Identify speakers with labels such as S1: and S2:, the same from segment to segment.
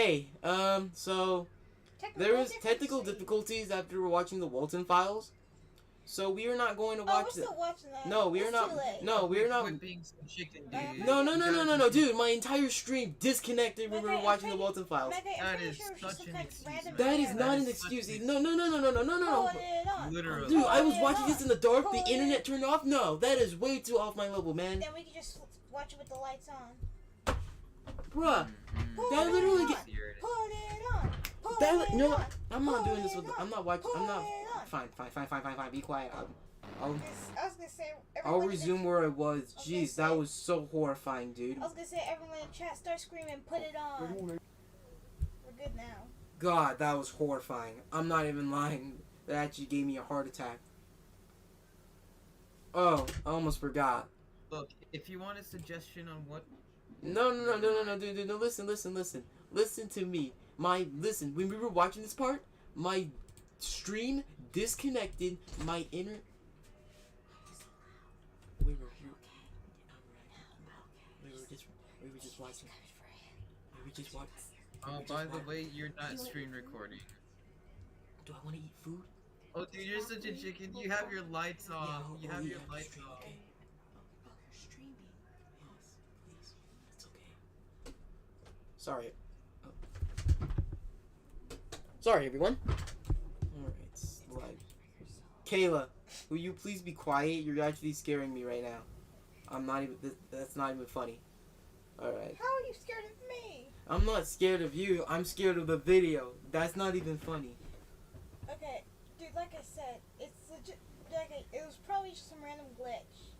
S1: Hey, so there was technical
S2: difficulty.
S1: difficulties after we were watching the Walton Files. So we are not going to
S2: Oh,
S1: watch
S2: we're still watching that.
S1: No, we are
S2: It's
S1: not.
S2: too late.
S1: No, we are not.
S3: Quit being so chicken, dude.
S1: No, dude. My entire stream disconnected when we were
S2: Okay,
S1: watching
S2: I'm
S1: the Walton Files.
S2: Maggie, I'm
S3: That
S2: pretty
S3: is
S2: sure it's
S3: such
S2: just some
S3: an
S2: kind of
S3: excuse,
S2: random
S3: man.
S1: That is
S2: error.
S1: not an
S3: is such
S1: excuse.
S3: an
S1: No.
S2: Put it on.
S3: Literally.
S1: Dude, I was
S2: Put it
S1: watching
S2: on.
S1: this in the dark.
S2: Put
S1: The
S2: it
S1: internet turned off. No, that is way too off my level, man.
S2: Then we can just watch it with the lights on.
S1: Bruh,
S2: Put
S1: that
S2: it
S1: literally
S2: on.
S1: get.
S2: Put it on. Put
S1: That
S2: it
S1: no,
S2: on.
S1: I'm not
S2: Put
S1: doing this
S2: it
S1: with.
S2: on.
S1: I'm not watching. I'm not.
S2: Put it on.
S1: Fine. Be quiet. I'll
S2: I was gonna say.
S1: I'll
S2: everyone
S1: resume
S2: in-
S1: where I was.
S2: I was gonna
S1: Jeez, that
S2: say-
S1: was so horrifying, dude.
S2: I was gonna say everyone in chat start screaming. Put it on. We're good now.
S1: God, that was horrifying. I'm not even lying. That actually gave me a heart attack. Oh, I almost forgot.
S3: Look, if you want a suggestion on what...
S1: No, dude, no, listen. Listen to me. Listen, when we were watching this part, my stream disconnected my inner... We were just watching.
S3: Oh, by the way, you're not screen recording.
S1: Do I want to eat food?
S3: Oh, dude, you're such a chicken. You have your lights off. You have your lights
S1: stream,
S3: off.
S1: okay? You're streaming. Yes, please. It's okay. Sorry. Sorry, everyone. Alright, live. Kayla, will you please be quiet? You're actually scaring me right now. I'm not even. That's not even funny. Alright.
S2: How are you scared of me?
S1: I'm not scared of you. I'm scared of the video. That's not even funny.
S2: Okay, dude. Like I said, it's legit. It was probably just some random glitch.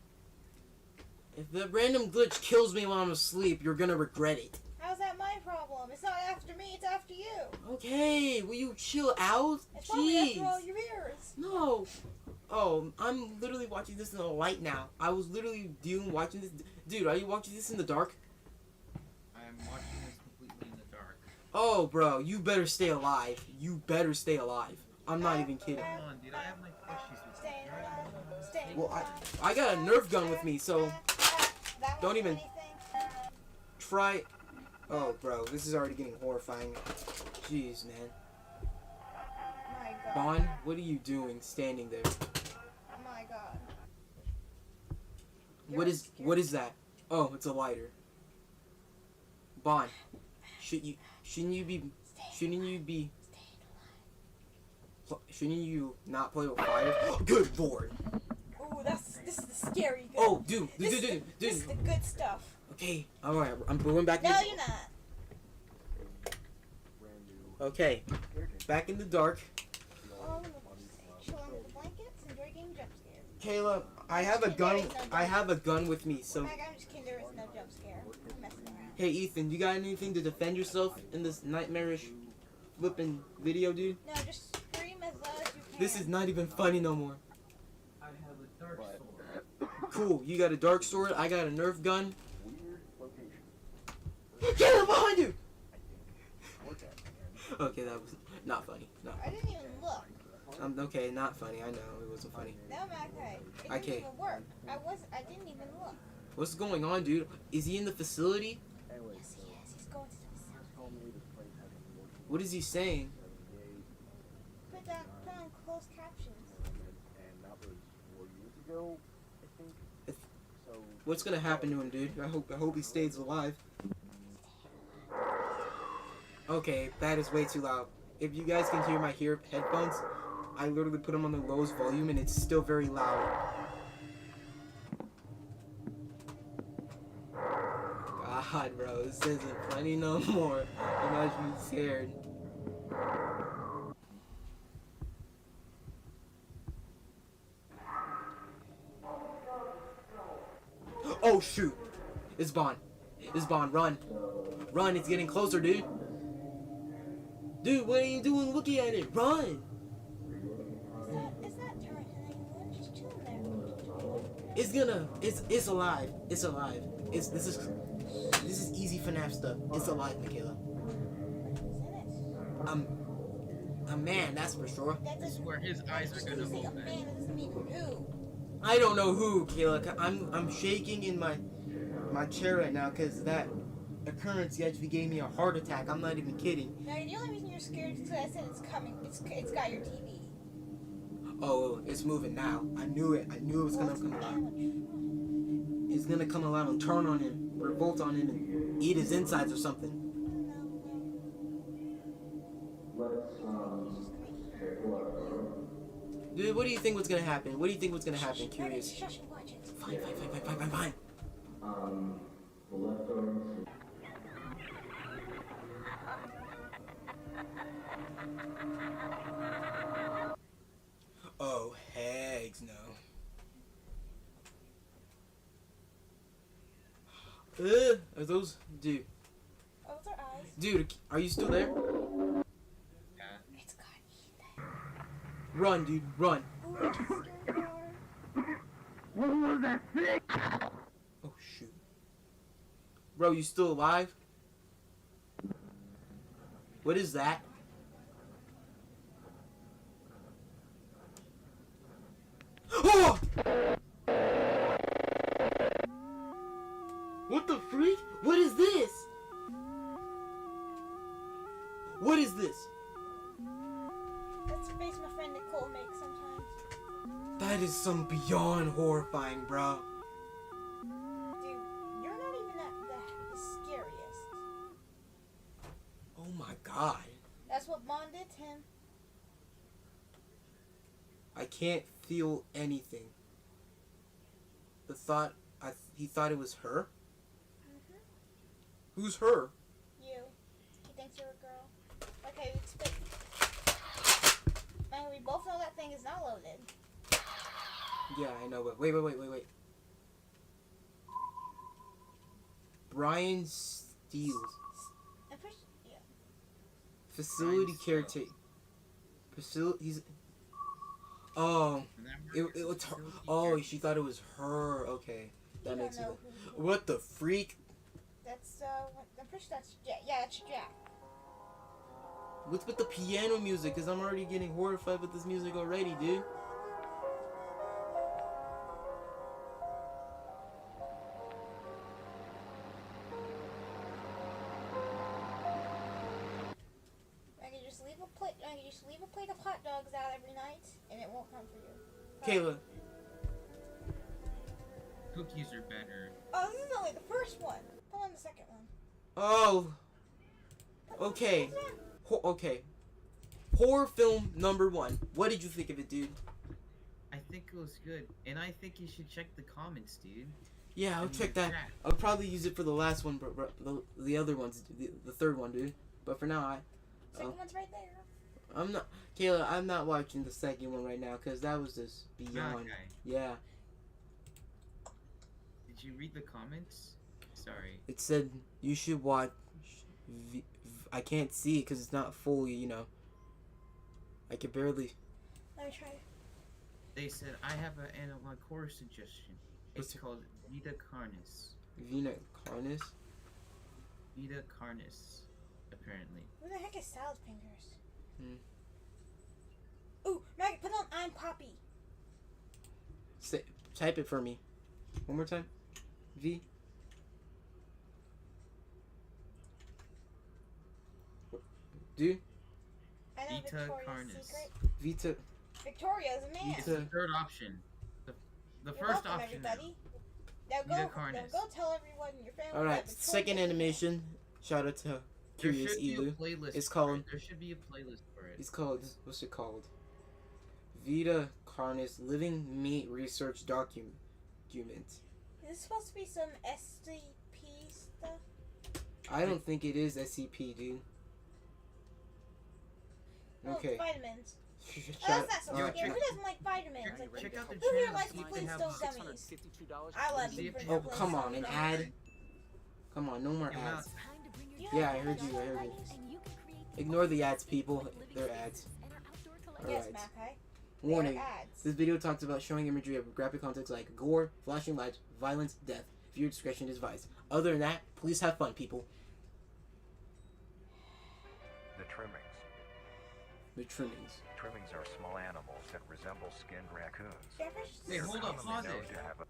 S1: If the random glitch kills me while I'm asleep, you're gonna regret it.
S2: How's that my problem? It's not after me. It's after you.
S1: Okay, will you chill out?
S2: It's probably after
S1: Jeez.
S2: all your ears.
S1: No. Oh, I'm literally watching this in the light now. I was literally watching this. Dude, are you watching this in the dark?
S3: I am watching this completely in the dark.
S1: Oh, bro, you better stay alive. You better stay alive. I'm not even kidding.
S3: Come on, dude. I have my plushies with me.
S2: Staying alive. Staying
S1: Well,
S2: alive.
S1: I got a Nerf gun with me, so
S2: That
S1: don't
S2: won't do
S1: even-
S2: anything.
S1: try. Oh, bro, this is already getting horrifying. Jeez, man.
S2: My God.
S1: Bond, what are you doing standing there?
S2: My God.
S1: What is that? Oh, it's a lighter. Bond, shouldn't you not play with fire? Good lord.
S2: Ooh, this is the scary good.
S1: Oh, dude.
S2: This is the good stuff.
S1: Okay, alright, I'm going back.
S2: No, you're not.
S1: Okay, back in the dark.
S2: Oh, chill under the blankets, enjoy getting jump scared.
S1: Caleb, I have a gun with me, so...
S2: Meg, I'm just kidding, there is no jump scare. I'm messing around.
S1: Hey, Ethan, you got anything to defend yourself in this nightmarish flipping video, dude?
S2: No, just scream as loud as you can.
S1: This is not even funny no more.
S3: I have a dark sword.
S1: Cool, you got a dark sword, I got a Nerf gun. Caleb, behind you! Okay, that was not funny. No.
S2: I didn't even look.
S1: Okay, not funny. I know it wasn't funny.
S2: No, okay. It didn't
S1: Okay.
S2: even work. I didn't even look.
S1: What's going on, dude? Is he in the facility?
S2: Yes, he is. He's going to the facility.
S1: What is he saying?
S2: Put on closed captions.
S1: What's gonna happen to him, dude? I hope he stays alive. Okay, that is way too loud. If you guys can hear my headphones, I literally put them on the lowest volume and it's still very loud. God, bro, this isn't funny no more. I'm actually scared. Oh shoot! It's Bond. It's Bond. Run. Run, it's getting closer, dude. Dude, what are you doing looking at it? Run!
S2: It's not turning anyone. Just chilling there.
S1: It's alive. It's alive. This is easy FNAF stuff. It's alive, Michaela.
S2: Who's in it?
S1: A man, that's for sure.
S2: That
S3: This is
S2: doesn't.
S3: where his eyes are gonna
S2: Say a
S3: open.
S2: man, that doesn't mean who.
S1: I don't know who, Kayla. I'm shaking in my chair right now because occurrence actually gave me a heart attack. I'm not even kidding.
S2: Now, the only reason you're scared is because I said it's coming. It's got your TV.
S1: Oh, it's moving now. I knew it. I knew it was gonna come alive. It's gonna come alive and turn on him, revolt on him, and eat his insides or something. Dude, what do you think was gonna happen? What do you think was gonna happen? Curious.
S2: Shush and watch it.
S1: Fine. Oh, heck no. Are those, dude?
S2: Oh, it's our eyes.
S1: Dude, are you still there?
S2: It's got Ethan.
S1: Run, dude, run.
S2: Ooh, it's a scary car.
S1: Oh shoot. Bro, you still alive? What is that? Oh! What the freak? What is this? What is this?
S2: That's the face my friend Nicole makes sometimes.
S1: That is some beyond horrifying, bro.
S2: Dude, you're not even the scariest.
S1: Oh my god.
S2: That's what Bond did to him.
S1: I can't feel anything. The thought, he thought it was her? Who's her?
S2: You. He thinks you're a girl. Okay, we expect. Man, we both know that thing is not loaded.
S1: Yeah, I know, but wait. Brian Steele.
S2: I'm pretty. Yeah.
S1: Facility
S3: Brian
S1: caretaker. He's. Oh, it was her. Oh, she thought it was her. Okay, that
S2: You
S1: makes
S2: don't know
S1: sense.
S2: who.
S1: What the freak?
S2: That's I'm pretty sure that's Jack. Yeah, that's Jack.
S1: What's with the piano music? Cause I'm already getting horrified with this music already, dude.
S2: I can just leave a plate of hot dogs out every night, and it won't come for you.
S1: Kayla.
S3: Cookies are better.
S2: Oh, this is only the first one. Put on the second one.
S1: Oh. Okay. Okay. Horror film number 1. What did you think of it, dude?
S3: I think it was good, and I think you should check the comments, dude.
S1: Yeah, I'll
S3: And
S1: check
S3: the
S1: that.
S3: chat.
S1: I'll probably use it for the last one, but the other ones, the third one, dude. But for now,
S2: Second one's right there.
S1: I'm not, Kayla. I'm not watching the second one right now because that was just beyond.
S3: Okay.
S1: Yeah,
S3: Did you read the comments? Sorry.
S1: it said you should watch. I can't see it because it's not full. You know, I can barely.
S2: Let me try.
S3: They said I have an analog horror suggestion. It's
S1: What's it?
S3: called Vita Carnis.
S1: Vina Carnis.
S3: Vita Carnis, apparently.
S2: Who the heck is Salad Fingers?
S1: Hmm.
S2: Ooh, Maggie, put on I'm Poppy.
S1: Type it for me. One more time. V. Dude.
S2: I know
S3: Vita
S2: Victoria's
S3: Carnis.
S2: Secret.
S1: Vita.
S2: Victoria's a man.
S3: It's
S1: Vita-
S3: the third option. The
S2: You're
S3: first
S2: welcome,
S3: option.
S2: everybody. Now
S3: Vita
S2: go,
S3: Carnis.
S2: go tell everyone in your family.
S1: All right.
S2: that Victoria's
S1: Second
S2: a man.
S1: animation. Shout out to
S3: There
S1: Curious
S3: should be a
S1: Elu.
S3: playlist.
S1: It's
S3: for
S1: called-
S3: it. There should be a playlist for it.
S1: It's called. What's it called? Vita Carnis Living Meat Research Document.
S2: Is this supposed to be some SCP stuff?
S1: I don't think it is SCP, dude.
S2: Oh,
S1: Okay.
S2: vitamins. Oh,
S1: Shout-
S2: that's not so
S1: alright.
S2: scary. Who doesn't like vitamins?
S3: Check-
S2: Like,
S3: check out the
S2: who here
S3: channel,
S2: likes
S3: see
S2: the
S3: if they have
S2: Flintstone
S3: some-
S2: gummies? I love
S3: See
S2: the
S3: if-
S2: Flintstone
S1: Oh, come on, an
S2: gummies.
S1: ad? Come on, no more
S3: Your
S1: ads.
S3: mouth.
S2: You
S1: Yeah,
S2: like
S1: I heard you,
S2: Flintstone
S1: I heard
S2: gummies?
S1: Ignore the ads, people. They're ads.
S2: Yes,
S1: Alright.
S2: Mackay.
S1: Warning.
S2: They're ads.
S1: This video talks about showing imagery of graphic content like gore, flashing lights, violence, death. Viewer discretion is advised. Other than that, please have fun, people.
S4: The trimmings.
S1: The trimmings.
S4: Trimmings are small animals that resemble skinned raccoons.
S2: Jeffers?
S3: Hey, hold up,
S4: Commonly
S3: pause
S4: known
S3: it.
S4: to have a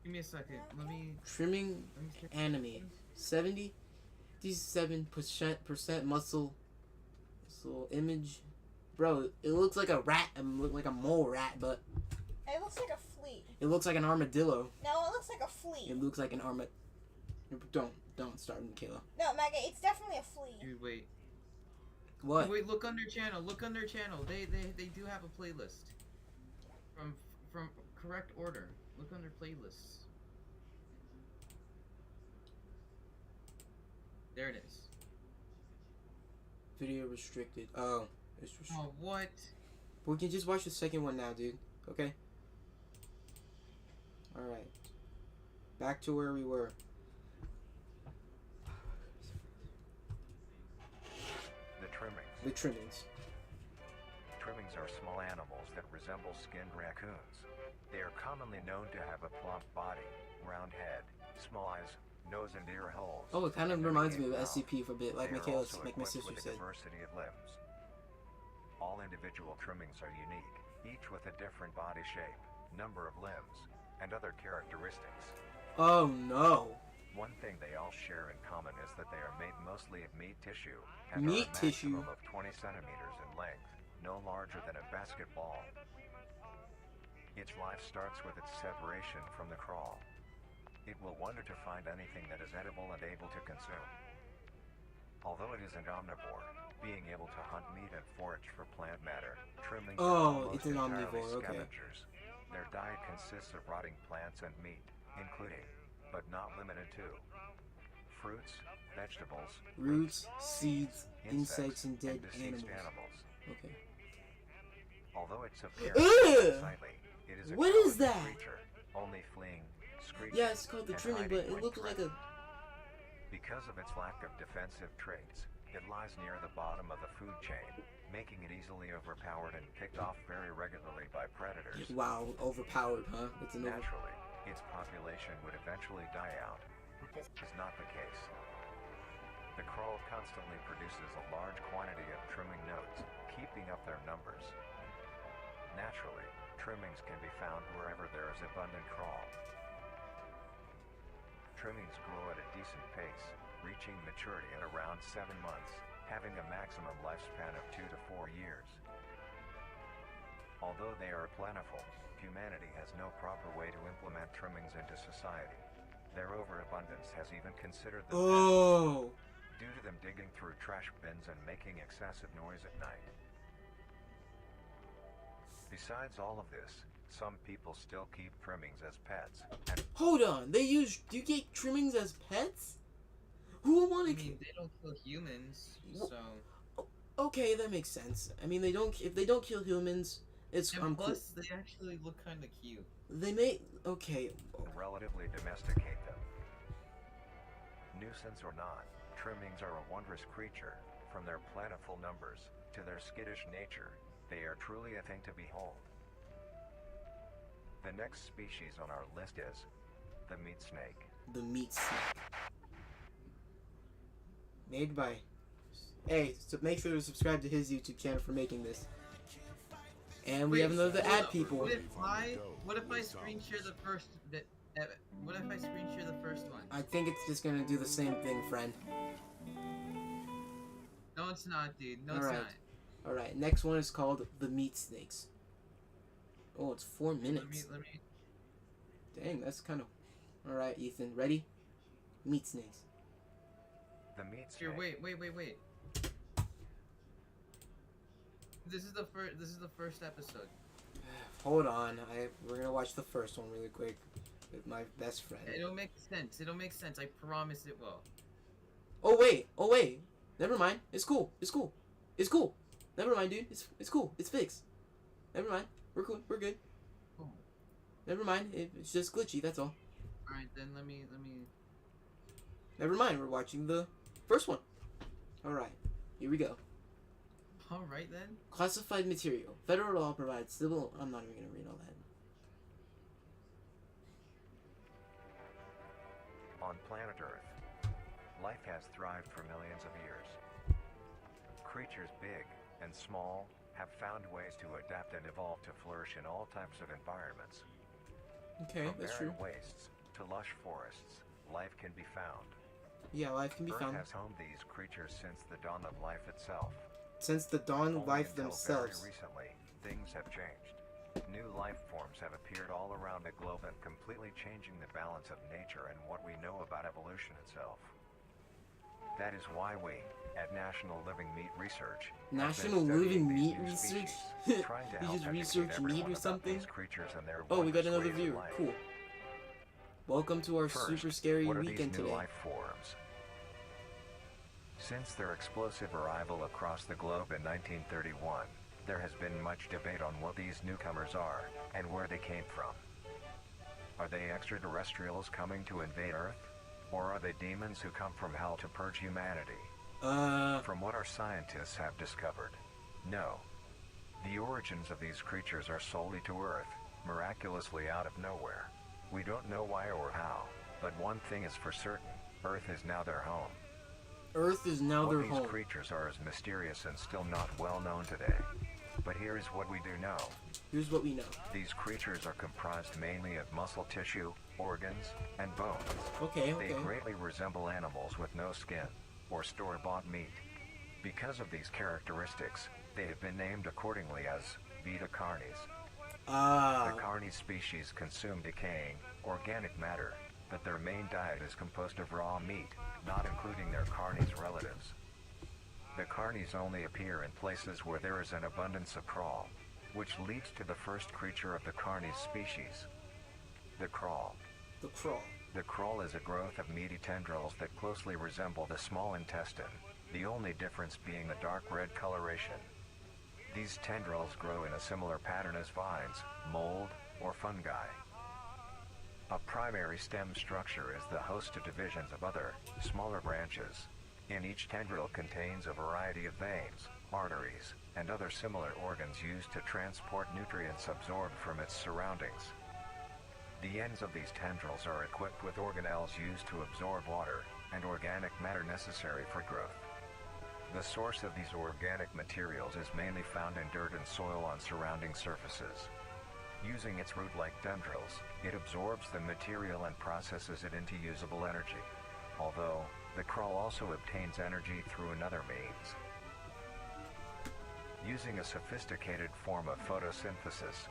S3: Give me a second. Let me.
S1: Trimming
S3: Let me check.
S1: anime. 77% muscle image. Bro, it looks like a rat. Like a mole rat, but
S2: It looks like a flea.
S1: it looks like an armadillo.
S2: No, it looks like a flea.
S1: It looks like an Don't start, Michaela.
S2: No, Maggot, it's definitely a flea.
S3: Dude, wait.
S1: What?
S3: Wait, look on their channel. Look on their channel. They do have a playlist. From correct order. Look on their playlists. There it is.
S1: Video restricted. Oh, it's restricted.
S3: Oh, what?
S1: We can just watch the second one now, dude. Okay. All right. Back to where we were.
S4: The trimmings.
S1: The trimmings.
S4: Trimmings are small animals that resemble skinned raccoons. They are commonly known to have a plump body, round head, small eyes, nose and ear holes.
S1: Oh, it kind of
S4: and
S1: reminds me of
S4: mouth.
S1: SCP for a bit, like
S4: They are
S1: Michaela,
S4: also
S1: like my
S4: equipped
S1: sister
S4: with a
S1: said.
S4: diversity of limbs. All individual trimmings are unique, each with a different body shape, number of limbs, and other characteristics.
S1: Oh no.
S4: One thing they all share in common is that they are made mostly of meat tissue and
S1: Meat
S4: are a
S1: tissue?
S4: maximum of 20 centimeters in length, no larger than a basketball. Its life starts with its separation from the crawl. It will wonder to find anything that is edible and able to consume. Although it is an omnivore, being able to hunt meat and forage for plant matter, trimmings
S1: Oh,
S4: are almost
S1: it's an
S4: entirely
S1: omnivore, okay.
S4: scavengers. Their diet consists of rotting plants and meat, including, but not limited to, fruits, vegetables,
S1: Roots, seeds, insects, and dead
S4: deceased
S1: animals. Okay.
S4: Although its appearance
S1: Ugh!
S4: is unsightly, it is a
S1: What is
S4: cowardly
S1: that?
S4: creature, only fleeing, screeching,
S1: Yeah, it's called the
S4: and
S1: trimming,
S4: hiding
S1: but it
S4: when
S1: looks like a.
S4: threatened. Because of its lack of defensive traits, it lies near the bottom of the food chain, making it easily overpowered and picked off very regularly by predators.
S1: Wow, overpowered, huh? It's an over.
S4: Naturally, its population would eventually die out. This is not the case. The crow constantly produces a large quantity of trimming nodes, keeping up their numbers. Naturally, trimmings can be found wherever there is abundant crawl. Trimmings grow at a decent pace, reaching maturity at around 7 months, having a maximum lifespan of 2 to 4 years. Although they are plentiful, humanity has no proper way to implement trimmings into society. Their overabundance has even considered them
S1: Oh!
S4: due to them digging through trash bins and making excessive noise at night. Besides all of this, some people still keep trimmings as pets, and
S1: Hold on, do you get trimmings as pets? Who would
S3: I
S1: want to?
S3: mean, they don't kill humans,
S1: Wh-
S3: so.
S1: Okay, that makes sense. I mean, if they don't kill humans, it's
S3: And
S1: cool.
S3: plus, they actually look kind of cute.
S1: They may okay.
S4: relatively domesticate them. Nuisance or not, trimmings are a wondrous creature. From their plentiful numbers to their skittish nature, they are truly a thing to behold. The next species on our list is the meat snake.
S1: The meat snake. Made by. Hey, so make sure to subscribe to his YouTube channel for making this. And we
S3: Wait,
S1: have another
S3: hold
S1: ad
S3: up.
S1: people.
S3: What if I screen share the first bit? What if I screen share the first one?
S1: I think it's just gonna do the same thing, friend.
S3: No, it's not, dude. No,
S1: Alright.
S3: it's not.
S1: Alright, next one is called the meat snakes. Oh, it's 4 minutes.
S3: Let me.
S1: Dang, that's kind of. Alright, Ethan, ready? Meat snakes.
S4: The meat snake.
S3: Here, wait. This is the first. This is the first episode.
S1: Hold on, we're gonna watch the first one really quick with my best friend.
S3: It'll make sense. It'll make sense. I promise it will.
S1: Oh wait, never mind. It's cool. Never mind, dude. It's cool. It's fixed. Never mind. We're cool. We're good.
S3: Oh.
S1: Never mind. It's just glitchy. That's all.
S3: All right, then let me.
S1: Never mind. We're watching the first one. All right. Here we go.
S3: All right then.
S1: Classified material. Federal law provides civil. I'm not even gonna read all that.
S4: On planet Earth, life has thrived for millions of years. Creatures big and small have found ways to adapt and evolve to flourish in all types of environments.
S1: Okay,
S4: From
S1: that's
S4: barren
S1: true.
S4: wastes to lush forests, life can be found.
S1: Yeah, life can be
S4: Earth
S1: found.
S4: has homed these creatures since the dawn of life itself.
S1: Since the dawn of
S4: Only
S1: life
S4: until
S1: themselves.
S4: Very recently, things have changed. New life forms have appeared all around the globe and completely changing the balance of nature and what we know about evolution itself. That is why we, at National Living Meat Research, have been
S1: National
S4: studying
S1: Living
S4: these
S1: Meat
S4: new
S1: Research?
S4: species, trying to
S1: You
S4: help
S1: just
S4: educate
S1: research
S4: everyone
S1: meat or
S4: about
S1: something?
S4: these creatures and their
S1: Oh, we got
S4: wondrous
S1: another
S4: ways of
S1: viewer.
S4: life.
S1: Cool. Welcome to our
S4: First,
S1: super scary
S4: what are
S1: weekend
S4: these new
S1: today.
S4: life forms? Since their explosive arrival across the globe in 1931, there has been much debate on what these newcomers are, and where they came from. Are they extraterrestrials coming to invade Earth? Or are they demons who come from hell to purge humanity? From what our scientists have discovered, no. The origins of these creatures are solely to Earth, miraculously out of nowhere. We don't know why or how, but one thing is for certain, Earth is now their home.
S1: Earth is now
S4: What
S1: their
S4: these
S1: home.
S4: creatures are is mysterious and still not well known today. But here is what we do know.
S1: Here's what we know.
S4: These creatures are comprised mainly of muscle tissue, organs, and bones.
S1: Okay,
S4: They
S1: okay.
S4: greatly resemble animals with no skin, or store-bought meat. Because of these characteristics, they have been named accordingly as Beta Carnis. The Carnis species consume decaying, organic matter, but their main diet is composed of raw meat, not including their Carnis relatives. The Carnis only appear in places where there is an abundance of crawl, which leads to the first creature of the Carnis species, the crawl.
S1: The crawl.
S4: The crawl is a growth of meaty tendrils that closely resemble the small intestine, the only difference being the dark red coloration. These tendrils grow in a similar pattern as vines, mold, or fungi. A primary stem structure is the host to divisions of other, smaller branches. And each tendril contains a variety of veins, arteries, and other similar organs used to transport nutrients absorbed from its surroundings. The ends of these tendrils are equipped with organelles used to absorb water and organic matter necessary for growth. The source of these organic materials is mainly found in dirt and soil on surrounding surfaces. Using its root-like tendrils, it absorbs the material and processes it into usable energy. Although, the crawl also obtains energy through another means. Using a sophisticated form of photosynthesis,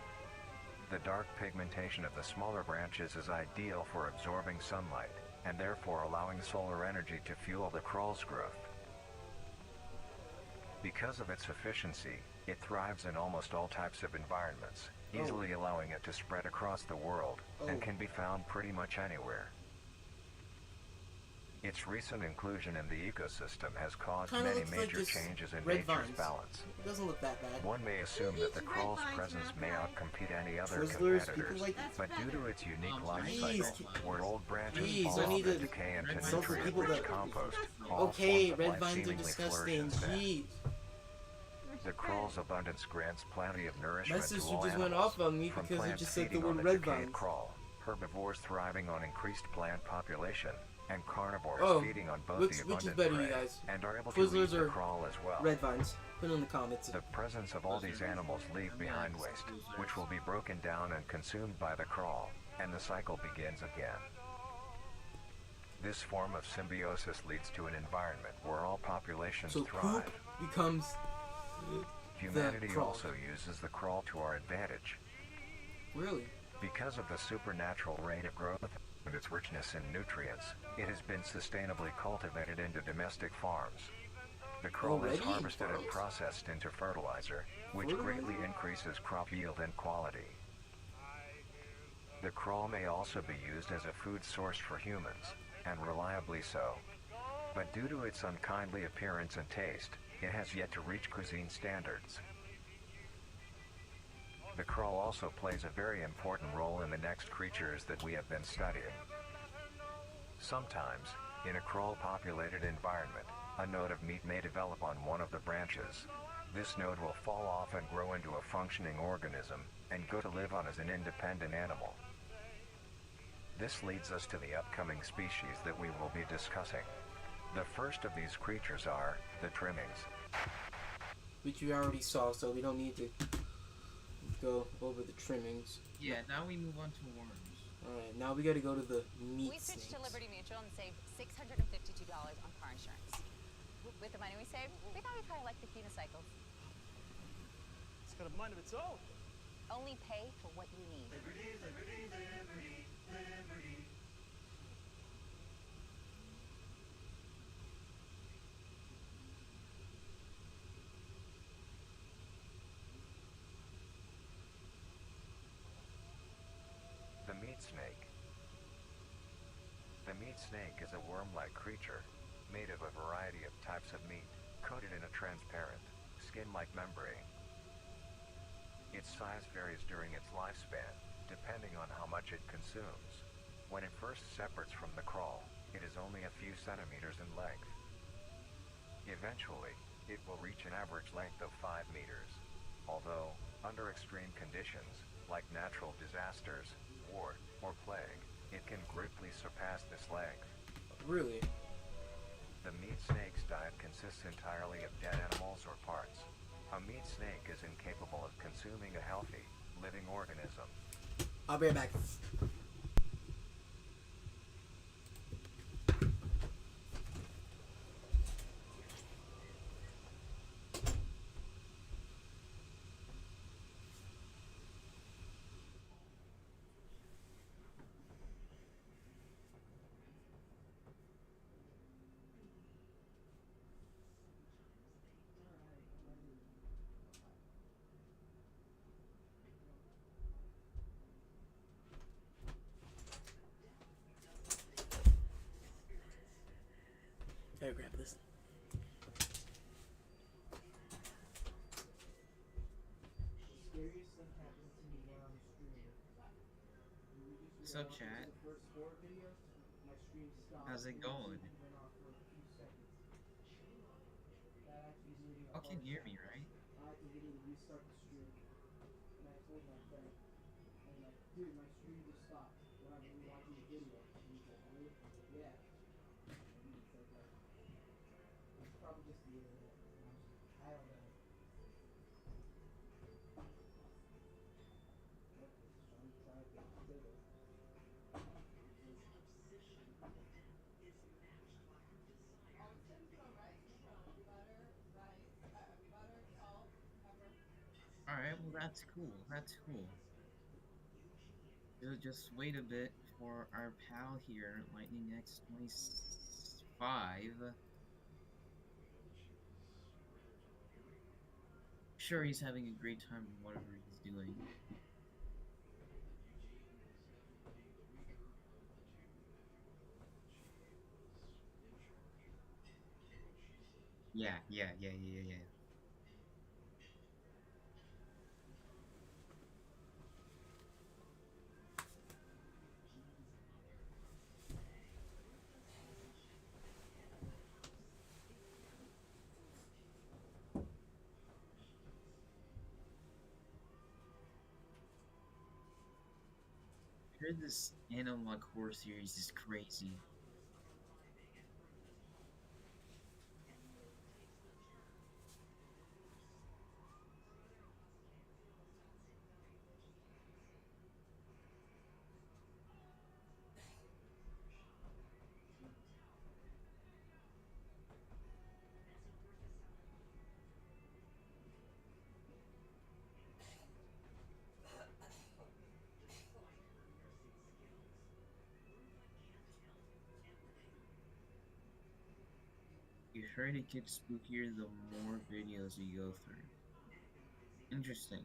S4: the dark pigmentation of the smaller branches is ideal for absorbing sunlight, and therefore allowing solar energy to fuel the crawl's growth. Because of its efficiency, it thrives in almost all types of environments, easily allowing it to spread across the world, and can be found pretty much anywhere. Its recent inclusion in the ecosystem has caused
S1: Kinda
S4: many
S1: looks like
S4: major
S1: this
S4: changes in
S1: red
S4: nature's
S1: vines.
S4: balance.
S1: It doesn't look that bad.
S4: One may assume that the crawl's presence may outcompete any other
S1: Twizzlers, people
S4: competitors,
S1: like
S2: That's
S4: but due to
S2: better.
S4: its unique life
S1: Jeez,
S4: cycle, where old branches
S1: jeez,
S4: fall
S1: I
S4: off
S1: need
S4: and
S1: to
S4: decay into
S1: consult with people
S4: nutrient-rich
S1: that-
S4: compost, all
S1: Okay,
S4: forms of
S1: red
S4: life
S1: vines are
S4: seemingly flourish
S1: disgusting.
S4: instead.
S1: Jeez.
S4: The crawl's abundance grants plenty of nourishment
S1: My
S4: to
S1: sister
S4: all
S1: just went
S4: animals,
S1: off on me
S4: from
S1: because I
S4: plants
S1: just said the
S4: feeding
S1: word
S4: on the
S1: red
S4: decayed
S1: vines.
S4: crawl, herbivores thriving on increased plant population, and carnivores
S1: Oh,
S4: feeding on both
S1: which
S4: the
S1: is
S4: abundant
S1: better, you
S4: prey
S1: guys?
S4: and are able to
S1: Twizzlers
S4: eat the
S1: or
S4: crawl as well.
S1: Red vines. Put it in the comments.
S4: The presence of all these animals leave behind waste, which will be broken down and consumed by the crawl, and the cycle begins again. This form of symbiosis leads to an environment where all populations
S1: So
S4: thrive.
S1: poop becomes
S4: Humanity
S1: crawl.
S4: also uses the crawl to our advantage.
S1: really.
S4: Because of the supernatural rate of growth and its richness in nutrients, it has been sustainably cultivated into domestic farms. The crawl is
S1: Already?
S4: harvested and
S1: Farms?
S4: processed into fertilizer, which greatly increases crop yield and quality. The crawl may also be used as a food source for humans, and reliably so. But due to its unkindly appearance and taste, it has yet to reach cuisine standards. The crawl also plays a very important role in the next creatures that we have been studying. Sometimes, in a crawl-populated environment, a node of meat may develop on one of the branches. This node will fall off and grow into a functioning organism, and go to live on as an independent animal. This leads us to the upcoming species that we will be discussing. The first of these creatures are the trimmings.
S1: Which we already saw, so we don't need to go over the trimmings.
S3: Yeah, now we move on to worms.
S1: Alright, now we gotta go to the meat
S5: We switched
S1: snakes.
S5: to Liberty Mutual and saved $652 on car insurance. With the money we saved, we thought we'd try electric unicycles.
S6: It's got a mind of its own.
S5: Only pay for what you need.
S7: Liberty, liberty, liberty, liberty.
S4: The meat snake. The meat snake is a worm-like creature, made of a variety of types of meat, coated in a transparent, skin-like membrane. Its size varies during its lifespan, depending on how much it consumes. When it first separates from the crawl, it is only a few centimeters in length. Eventually, it will reach an average length of 5 meters. Although, under extreme conditions, like natural disasters, war, or plague, it can greatly surpass this length.
S1: Really?
S4: The meat snake's diet consists entirely of dead animals or parts. A meat snake is incapable of consuming a healthy, living organism.
S1: I'll be right back. Gotta grab this.
S3: What's up, chat? How's it going? Y'all can hear me, right?
S1: I had to literally restart the stream. And I told my friend, I'm like, dude, my stream just stopped when I'm watching the video. And he's like, really? Yeah. And he's like, it's probably just the internet. And I'm just, I don't know. Yep, just trying to try to get it.
S3: Alright, well that's cool. That's cool. We'll just wait a bit for our pal here, Lightning X25. Sure, he's having a great time in whatever he's doing. Yeah. I heard this Animal Core series is crazy. You heard it gets spookier the more videos you go through. Interesting.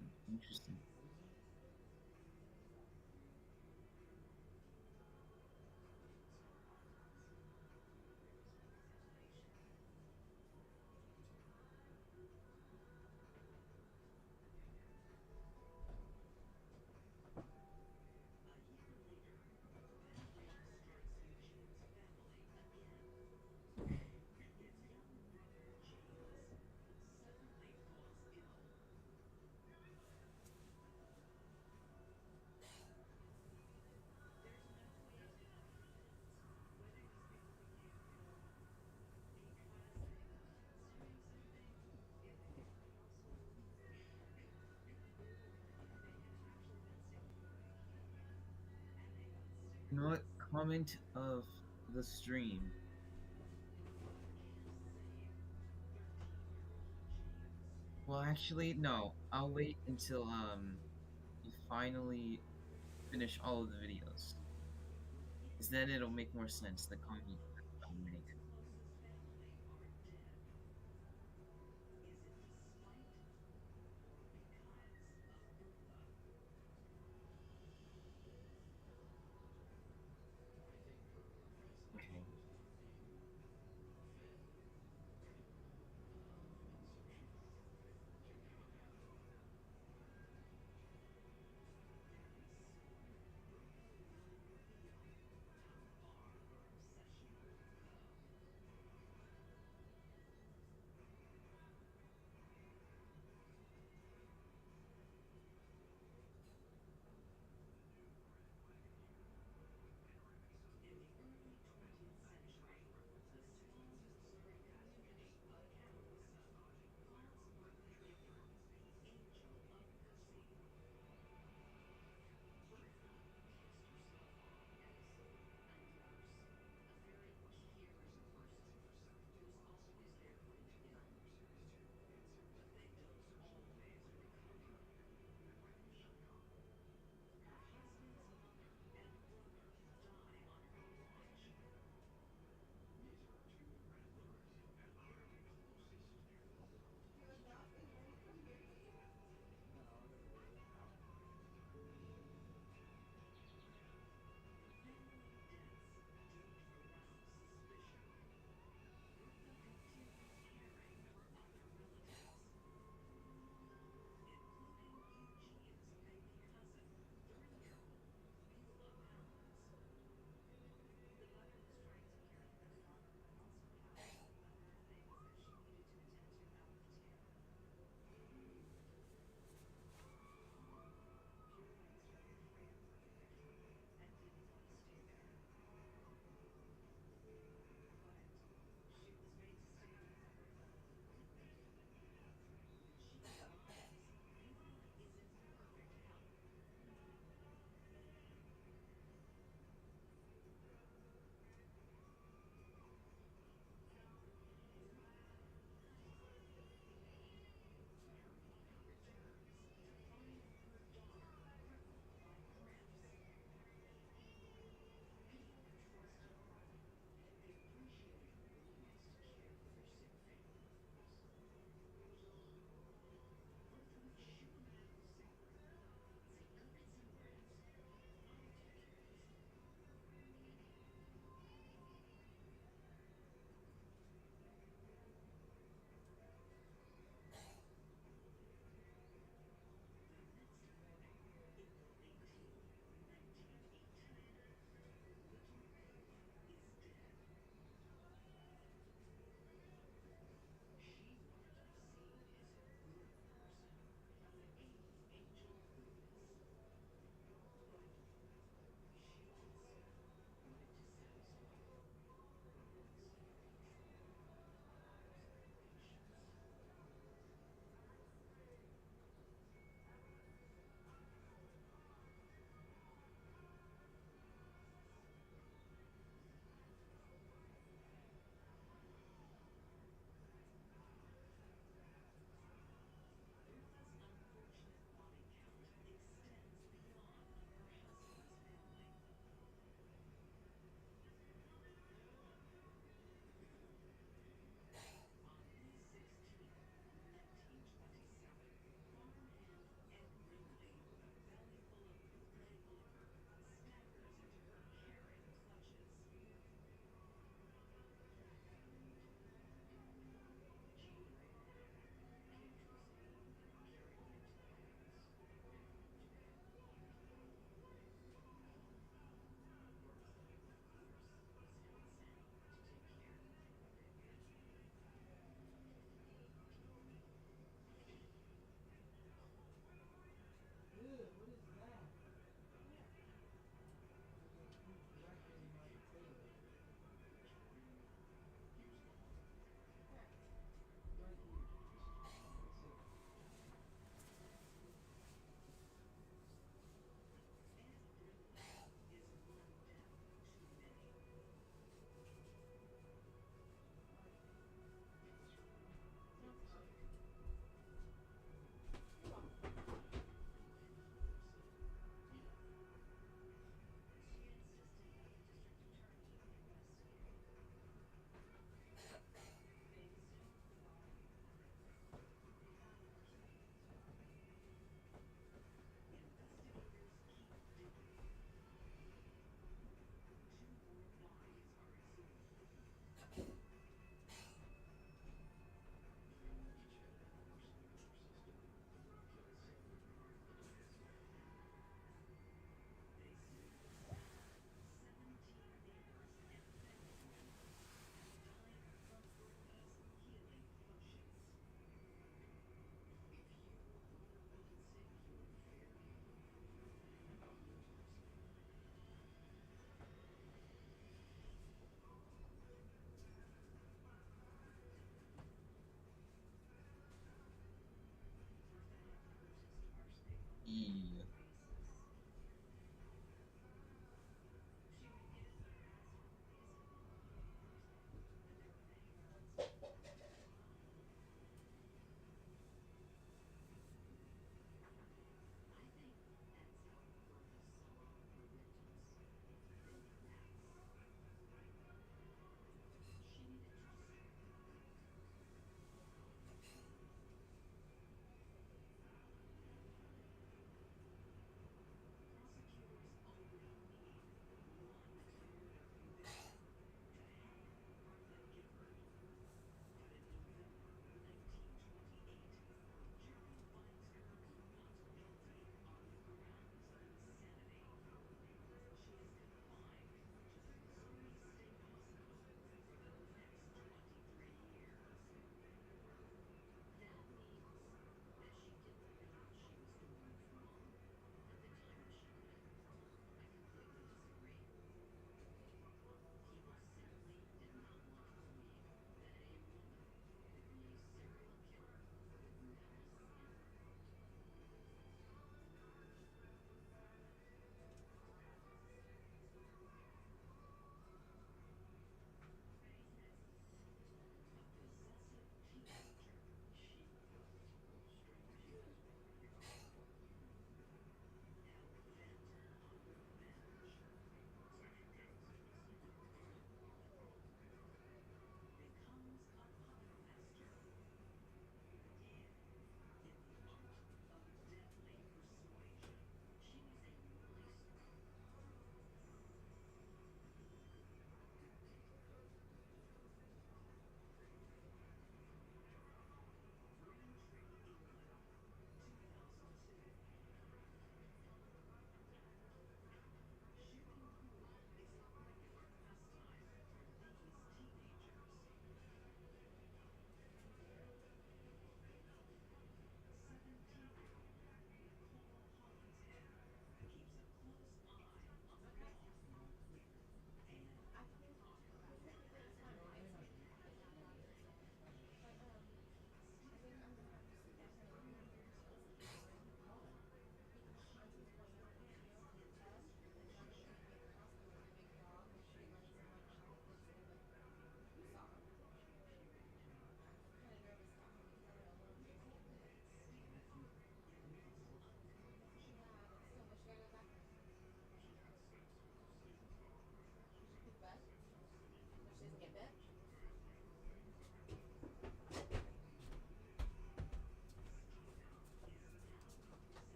S3: You know what? Comment of the stream. Well, actually, no. I'll wait until you finally finish all of the videos. Because then it'll make more sense, the comment that I'll make. Okay.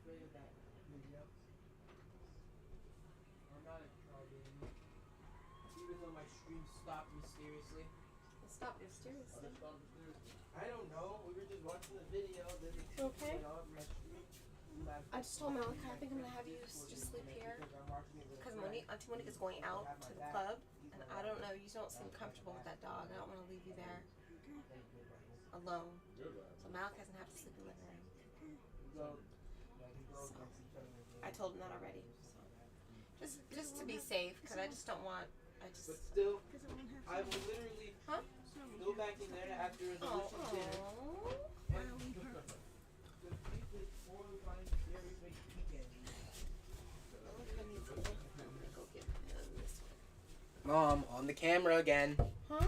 S1: afraid of that video. I'm not a crybaby. Even though my stream stopped mysteriously.
S8: It stopped mysteriously.
S1: I don't know. We were just watching the video. Then it
S8: Okay.
S1: went off my stream.
S8: I just told Malachi I think I'm gonna have you just sleep here because Auntie Monique is going out to the club, and I don't know. You don't seem comfortable with that dog. I don't want to leave you there alone. So Malachi doesn't have to sleep in the living room. So I told him that already. So just to be safe, because I just don't want.
S1: But still,
S2: Because it won't have
S1: I will literally
S8: Huh?
S1: go back in there after a
S8: Oh,
S1: delicious dinner
S8: oh.
S1: and complete this horrifying, scary big weekend. Mom, on the camera again.
S8: Huh?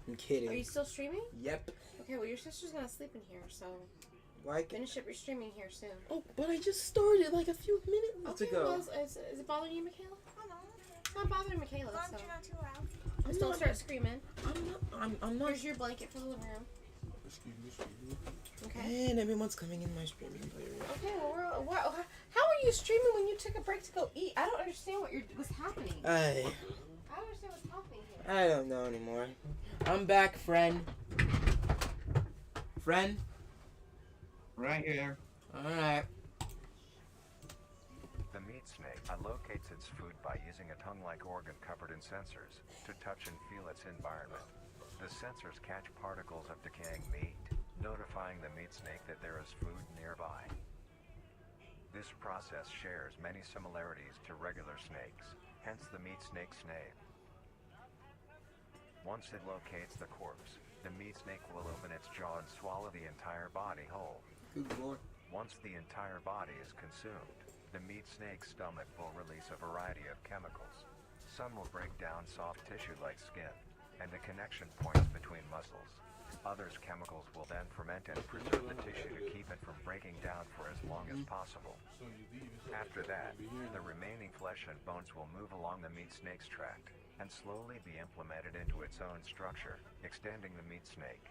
S1: I'm kidding.
S8: Are you still streaming?
S1: Yep.
S8: Okay, well your sister's gonna sleep in here, so
S1: Why?
S8: finish up your streaming here soon.
S1: Oh, but I just started like a few minutes
S8: Okay,
S1: ago.
S8: well, is it bothering you, Michaela?
S2: Oh, no.
S8: It's not bothering Michaela,
S2: As long
S8: so
S2: as you're not too loud.
S8: just don't start screaming.
S1: I'm not.
S8: Here's your blanket for the living room.
S6: Excuse me.
S8: Okay.
S1: And everyone's coming in my streaming player.
S8: Okay, well, how are you streaming when you took a break to go eat? I don't understand what's happening. I don't understand what's happening here.
S1: I don't know anymore. I'm back, friend. Friend?
S3: Right here.
S1: Alright.
S4: The meat snake locates its food by using a tongue-like organ covered in sensors to touch and feel its environment. The sensors catch particles of decaying meat, notifying the meat snake that there is food nearby. This process shares many similarities to regular snakes, hence the meat snake's name. Once it locates the corpse, the meat snake will open its jaw and swallow the entire body whole.
S1: Good lord.
S4: Once the entire body is consumed, the meat snake's stomach will release a variety of chemicals. Some will break down soft tissue like skin and the connection points between muscles. Others chemicals will then ferment and preserve the tissue to keep it from breaking down for as long as possible. After that, the remaining flesh and bones will move along the meat snake's tract and slowly be implemented into its own structure, extending the meat snake.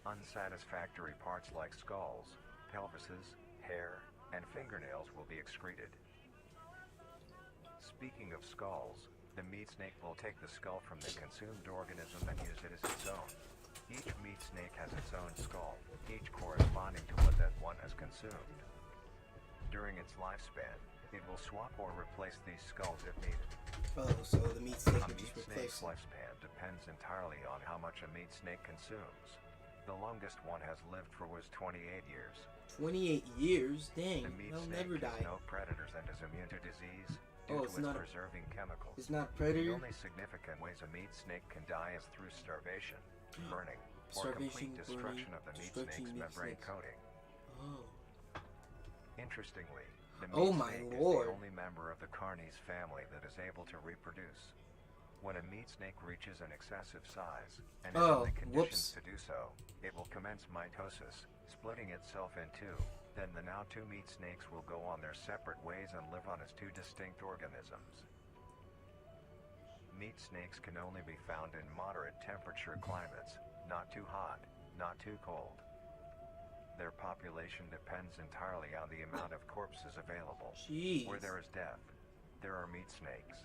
S4: Unsatisfactory parts like skulls, pelvises, hair, and fingernails will be excreted. Speaking of skulls, the meat snake will take the skull from the consumed organism and use it as its own. Each meat snake has its own skull, each corresponding to what that one has consumed. During its lifespan, it will swap or replace these skulls if needed.
S1: Oh, so the meat snake
S4: A
S1: would
S4: meat
S1: just replace
S4: snake's
S1: it.
S4: lifespan depends entirely on how much a meat snake consumes. The longest one has lived for was 28 years.
S1: 28 years? Dang,
S4: The meat
S1: he'll
S4: snake
S1: never
S4: kills
S1: die.
S4: no predators and is immune to disease
S1: Oh,
S4: due
S1: it's
S4: to its
S1: not
S4: preserving chemicals.
S1: It's not
S4: The
S1: predator?
S4: only significant ways a meat snake can die is through starvation, burning, or
S1: Starvation,
S4: complete destruction
S1: burning,
S4: of the meat
S1: destruction
S4: snake's
S1: meat
S4: membrane
S1: snakes.
S4: coating.
S1: Oh.
S4: Interestingly, the
S1: Oh
S4: meat
S1: my
S4: snake
S1: lord.
S4: is the only member of the Carnies family that is able to reproduce. When a meat snake reaches an excessive size, and is
S1: Oh,
S4: in the conditions
S1: whoops.
S4: to do so, it will commence mitosis, splitting itself in two. Then the now two meat snakes will go on their separate ways and live on as two distinct organisms. Meat snakes can only be found in moderate temperature climates, not too hot, not too cold. Their population depends entirely on the amount of corpses available.
S1: Jeez.
S4: Where there is death, there are meat snakes.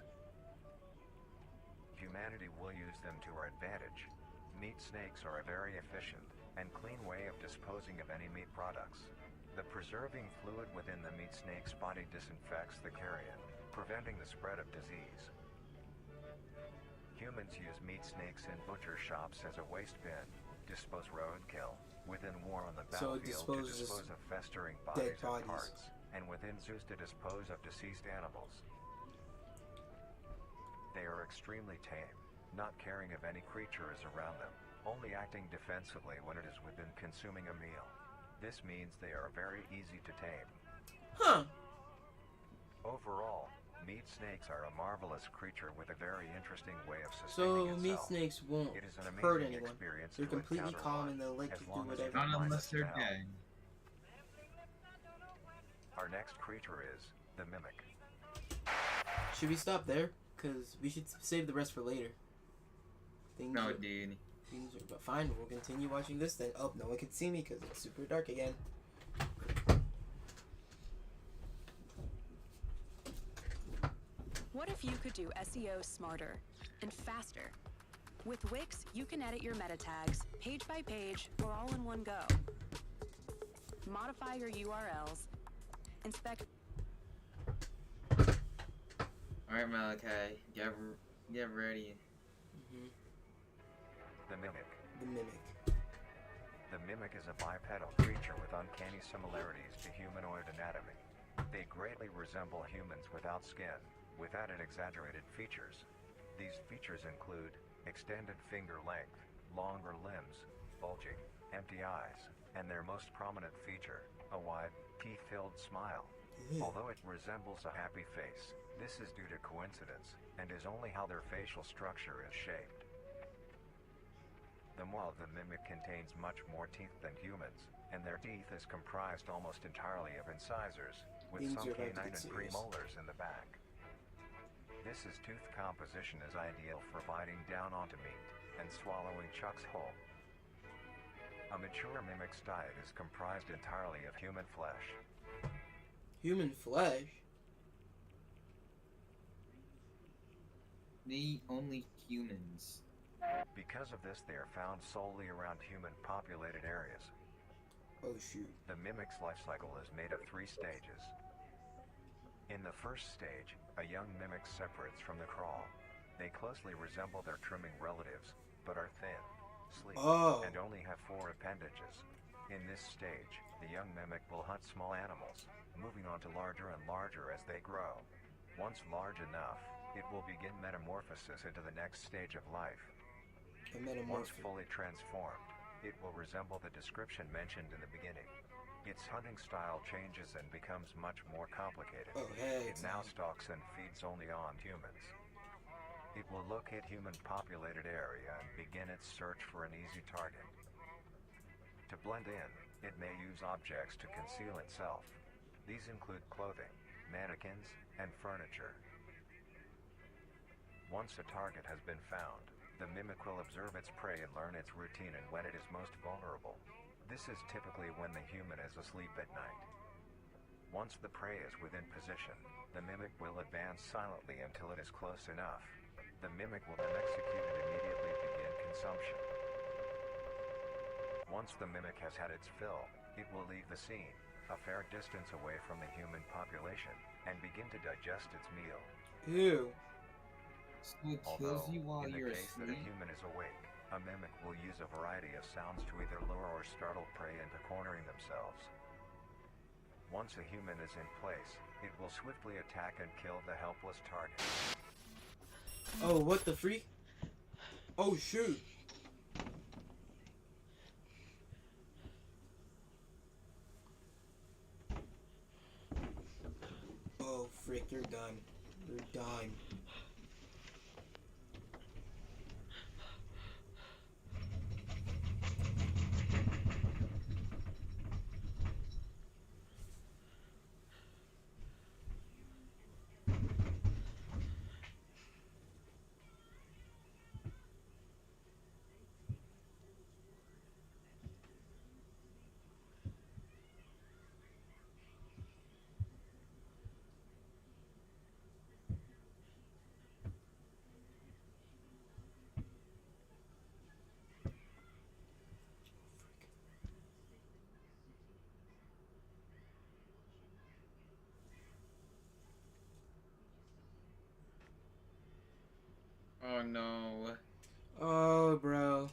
S4: Humanity will use them to our advantage. Meat snakes are a very efficient and clean way of disposing of any meat products. The preserving fluid within the meat snake's body disinfects the carrion, preventing the spread of disease. Humans use meat snakes in butcher shops as a waste bin, dispose roadkill, within war on the
S1: So it
S4: battlefield to
S1: disposes
S4: dispose of festering
S1: dead
S4: bodies and
S1: bodies.
S4: parts, and within zoos to dispose of deceased animals. They are extremely tame, not caring if any creature is around them, only acting defensively when it is within consuming a meal. This means they are very easy to tame.
S1: Huh.
S4: Overall, meat snakes are a marvelous creature with a very interesting way of
S1: So
S4: sustaining
S1: meat
S4: itself.
S1: snakes won't
S4: It is an
S1: hurt
S4: amazing
S1: anyone.
S4: experience
S1: They're
S4: to
S1: completely
S4: encounter
S1: calm
S4: one,
S1: and they'll let
S4: as
S1: you do
S4: long as
S1: whatever.
S3: Not
S4: you find
S3: unless
S4: the
S3: they're
S4: smell.
S3: dead.
S4: Our next creature is the mimic.
S1: Should we stop there? Because we should save the rest for later. Things
S3: No,
S1: are,
S3: dude.
S1: things are, but fine, we'll continue watching this then. Oh, no one can see me because it's super dark again.
S9: What if you could do SEO smarter and faster? With Wix, you can edit your meta tags page by page or all in one go. Modify your URLs, inspect.
S3: Alright, Malachi, get ready.
S4: The Mimic.
S1: The Mimic.
S4: The Mimic is a bipedal creature with uncanny similarities to humanoid anatomy. They greatly resemble humans without skin, with added exaggerated features. These features include extended finger length, longer limbs, bulging, empty eyes, and their most prominent feature, a wide, teeth-filled smile. Although it resembles a happy face, this is due to coincidence, and is only how their facial structure is shaped. The maw of the Mimic contains much more teeth than humans, and their teeth is comprised almost entirely of incisors, with
S1: Things
S4: some
S1: are about to
S4: canine
S1: get
S4: and
S1: serious.
S4: premolars in the back. This tooth composition is ideal for biting down onto meat and swallowing chunks whole. A mature Mimic's diet is comprised entirely of human flesh.
S1: Human flesh?
S3: They eat only humans.
S4: Because of this, they are found solely around human-populated areas.
S1: Oh shoot.
S4: The Mimic's life cycle is made of 3 stages. In the first stage, a young Mimic separates from the crawl. They closely resemble their trimming relatives, but are thin, sleek, and only have 4 appendages. In this stage, the young Mimic will hunt small animals, moving on to larger and larger as they grow. Once large enough, it will begin metamorphosis into the next stage of life. Once fully transformed, it will resemble the description mentioned in the beginning. Its hunting style changes and becomes much more complicated. It now stalks and feeds only on humans. It will locate human-populated area and begin its search for an easy target. To blend in, it may use objects to conceal itself. These include clothing, mannequins, and furniture. Once a target has been found, the Mimic will observe its prey and learn its routine and when it is most vulnerable. This is typically when the human is asleep at night. Once the prey is within position, the Mimic will advance silently until it is close enough. The Mimic will then execute and immediately begin consumption. Once the Mimic has had its fill, it will leave the scene, a fair distance away from the human population, and begin to digest its meal.
S1: Ew.
S3: So it kills you while
S4: in the
S3: you're
S4: case that a
S3: asleep?
S4: human is awake, a Mimic will use a variety of sounds to either lure or startle prey into cornering themselves. Once a human is in place, it will swiftly attack and kill the helpless target.
S1: Oh, what the freak? Oh shoot. Oh frick, you're done. You're done.
S3: Oh no.
S1: Oh, bro.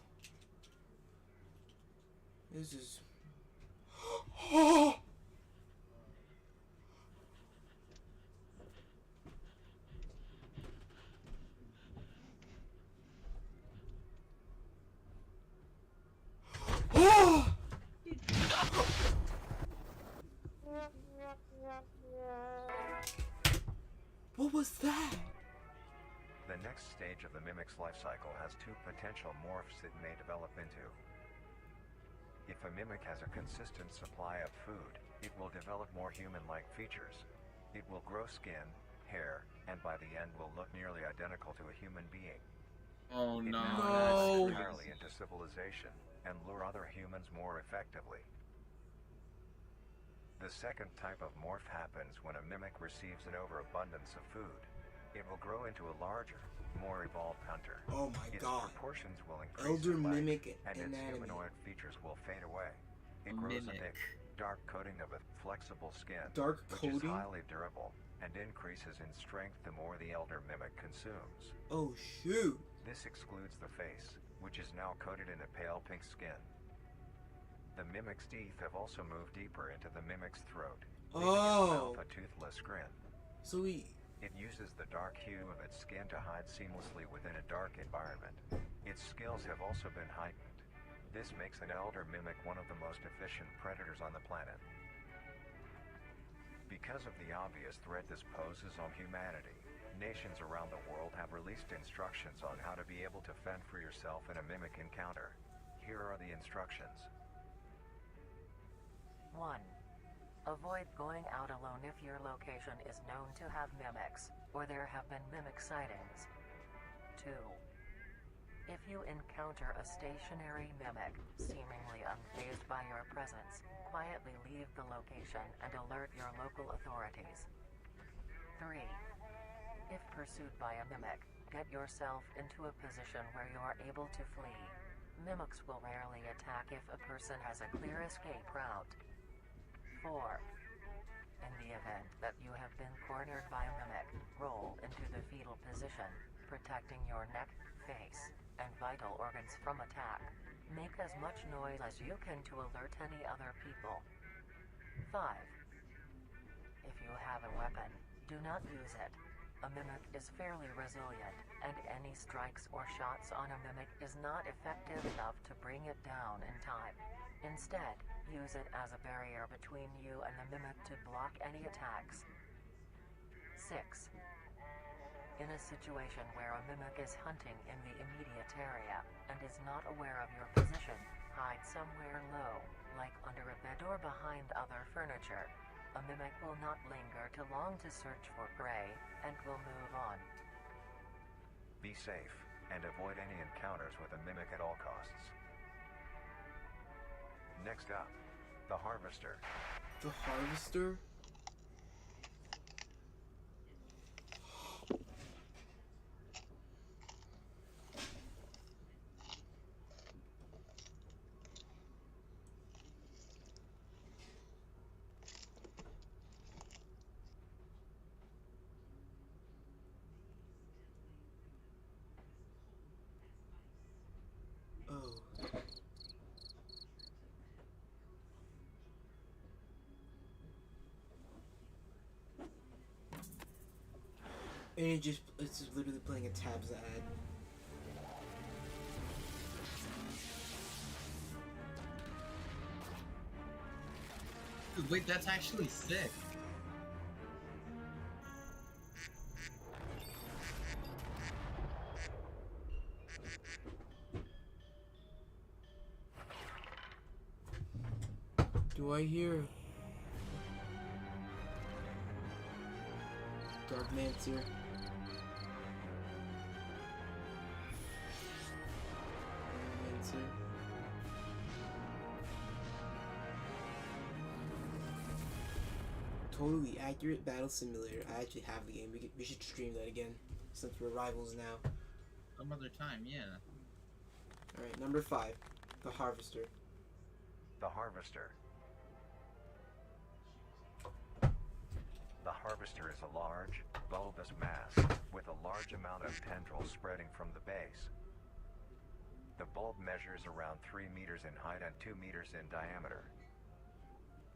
S1: This is... Oh! Oh! What was that?
S4: The next stage of the Mimic's life cycle has 2 potential morphs it may develop into. If a Mimic has a consistent supply of food, it will develop more human-like features. It will grow skin, hair, and by the end will look nearly identical to a human being.
S3: Oh
S4: It
S3: no.
S4: now
S3: That's
S4: morphs
S3: crazy.
S4: entirely into civilization and lure other humans more effectively. The second type of morph happens when a Mimic receives an overabundance of food. It will grow into a larger, more evolved hunter.
S1: Oh my
S4: Its
S1: god.
S4: proportions will increase
S1: Elder
S4: in length,
S1: Mimic
S4: and its
S1: anatomy.
S4: humanoid features will fade away. It grows a
S3: Mimic.
S4: thick, dark coating of a flexible skin,
S1: Dark
S4: which is
S1: coating?
S4: highly durable, and increases in strength the more the Elder Mimic consumes.
S1: Oh shoot.
S4: This excludes the face, which is now coated in a pale pink skin. The Mimic's teeth have also moved deeper into the Mimic's throat, leaving its mouth a toothless grin.
S1: So we...
S4: It uses the dark hue of its skin to hide seamlessly within a dark environment. Its skills have also been heightened. This makes an Elder Mimic one of the most efficient predators on the planet. Because of the obvious threat this poses on humanity, nations around the world have released instructions on how to be able to fend for yourself in a Mimic encounter. Here are the instructions.
S10: 1. Avoid going out alone if your location is known to have mimics, or there have been mimic sightings. 2. If you encounter a stationary mimic, seemingly unfazed by your presence, quietly leave the location and alert your local authorities. 3. If pursued by a mimic, get yourself into a position where you are able to flee. Mimics will rarely attack if a person has a clear escape route. 4. In the event that you have been cornered by a mimic, roll into the fetal position, protecting your neck, face, and vital organs from attack. Make as much noise as you can to alert any other people. 5. If you have a weapon, do not use it. A mimic is fairly resilient, and any strikes or shots on a mimic is not effective enough to bring it down in time. Instead, use it as a barrier between you and the mimic to block any attacks. 6. In a situation where a mimic is hunting in the immediate area and is not aware of your position, hide somewhere low, like under a bed or behind other furniture. A mimic will not linger too long to search for prey and will move on.
S4: Be safe, and avoid any encounters with a mimic at all costs. Next up, the Harvester.
S1: The Harvester? Oh. And it's just literally playing a Tabs ad.
S3: Dude, wait, that's actually sick.
S1: Do I hear Dark Man's here? Man's here. Totally accurate battle simulator. I actually have the game. We should stream that again since we're rivals now.
S3: Some other time, yeah.
S1: Alright, number 5. The Harvester.
S4: The Harvester. The Harvester is a large, bulbous mass with a large amount of tendrils spreading from the base. The bulb measures around 3 meters in height and 2 meters in diameter.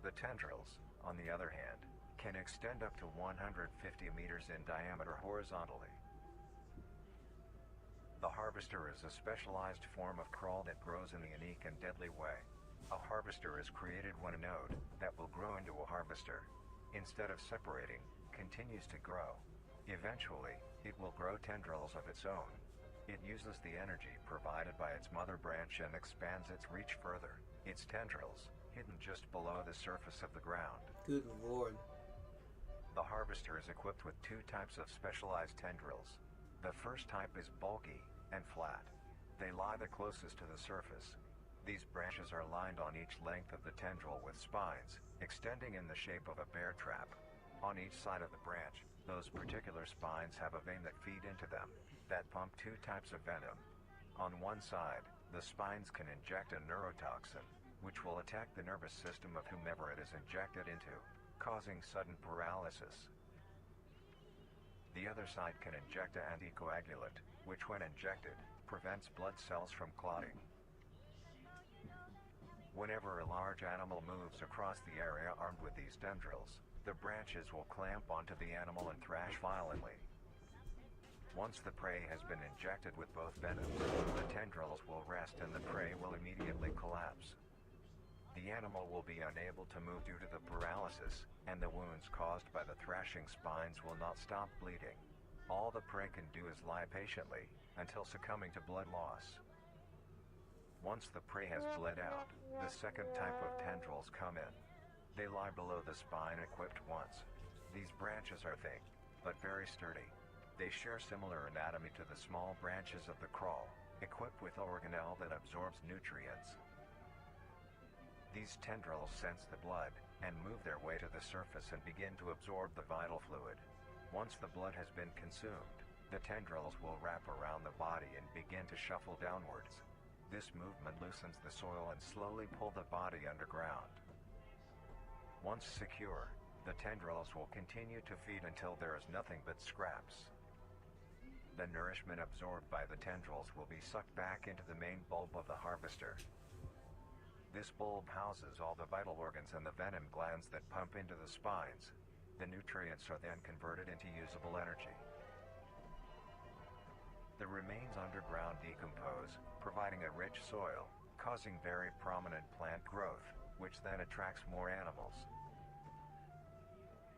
S4: The tendrils, on the other hand, can extend up to 150 meters in diameter horizontally. The Harvester is a specialized form of crawl that grows in a unique and deadly way. A harvester is created when a node that will grow into a harvester, instead of separating, continues to grow. Eventually, it will grow tendrils of its own. It uses the energy provided by its mother branch and expands its reach further. Its tendrils, hidden just below the surface of the ground.
S1: Good lord.
S4: The harvester is equipped with 2 types of specialized tendrils. The first type is bulky and flat. They lie the closest to the surface. These branches are lined on each length of the tendril with spines, extending in the shape of a bear trap. On each side of the branch, Those particular spines have a vein that feed into them, that pump two types of venom. On one side, the spines can inject a neurotoxin, which will attack the nervous system of whomever it is injected into, causing sudden paralysis. The other side can inject an anticoagulant, which when injected, prevents blood cells from clotting. Whenever a large animal moves across the area armed with these tendrils, the branches will clamp onto the animal and thrash violently. Once the prey has been injected with both venoms, the tendrils will rest and the prey will immediately collapse. The animal will be unable to move due to the paralysis, and the wounds caused by the thrashing spines will not stop bleeding. All the prey can do is lie patiently, until succumbing to blood loss. Once the prey has bled out, the second type of tendrils come in. They lie below the spine equipped once. These branches are thick, but very sturdy. They share similar anatomy to the small branches of the crawl, equipped with organelle that absorbs nutrients. These tendrils sense the blood, and move their way to the surface and begin to absorb the vital fluid. Once the blood has been consumed, the tendrils will wrap around the body and begin to shuffle downwards. This movement loosens the soil and slowly pull the body underground. Once secure, the tendrils will continue to feed until there is nothing but scraps. The nourishment absorbed by the tendrils will be sucked back into the main bulb of the harvester. This bulb houses all the vital organs and the venom glands that pump into the spines. The nutrients are then converted into usable energy. The remains underground decompose, providing a rich soil, causing very prominent plant growth, which then attracts more animals.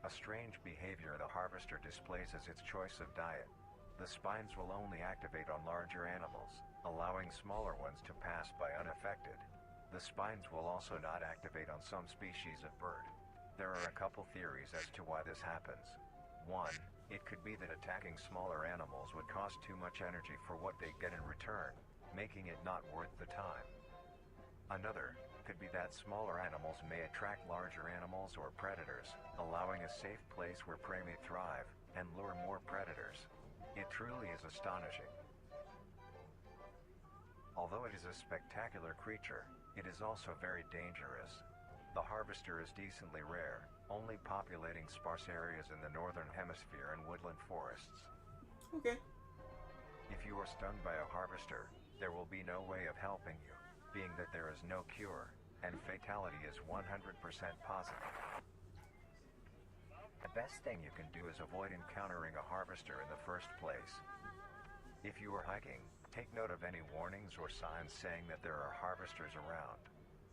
S4: A strange behavior the harvester displays is its choice of diet. The spines will only activate on larger animals, allowing smaller ones to pass by unaffected. The spines will also not activate on some species of bird. There are a couple theories as to why this happens. One, it could be that attacking smaller animals would cost too much energy for what they get in return, making it not worth the time. Another could be that smaller animals may attract larger animals or predators, allowing a safe place where prey may thrive and lure more predators. It truly is astonishing. Although it is a spectacular creature, it is also very dangerous. The harvester is decently rare, only populating sparse areas in the northern hemisphere and woodland forests.
S1: Okay.
S4: If you are stung by a harvester, there will be no way of helping you, being that there is no cure, and fatality is 100% possible. The best thing you can do is avoid encountering a harvester in the first place. If you are hiking, take note of any warnings or signs saying that there are harvesters around.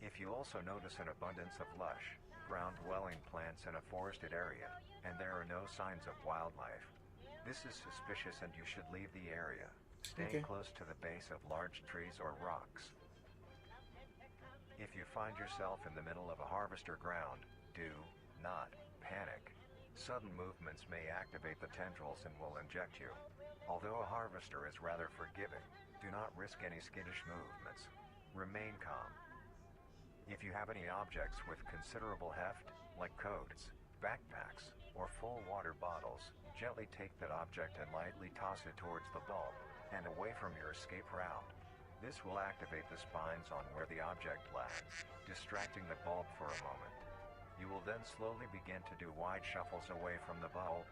S4: If you also notice an abundance of lush, ground-dwelling plants in a forested area, and there are no signs of wildlife, this is suspicious and you should leave the area, staying close to the base of large trees or rocks. If you find yourself in the middle of a harvester ground, do not panic. Sudden movements may activate the tendrils and will inject you. Although a harvester is rather forgiving, do not risk any skittish movements. Remain calm. If you have any objects with considerable heft, like coats, backpacks, or full water bottles, gently take that object and lightly toss it towards the bulb, and away from your escape route. This will activate the spines on where the object lands, distracting the bulb for a moment. You will then slowly begin to do wide shuffles away from the bulb.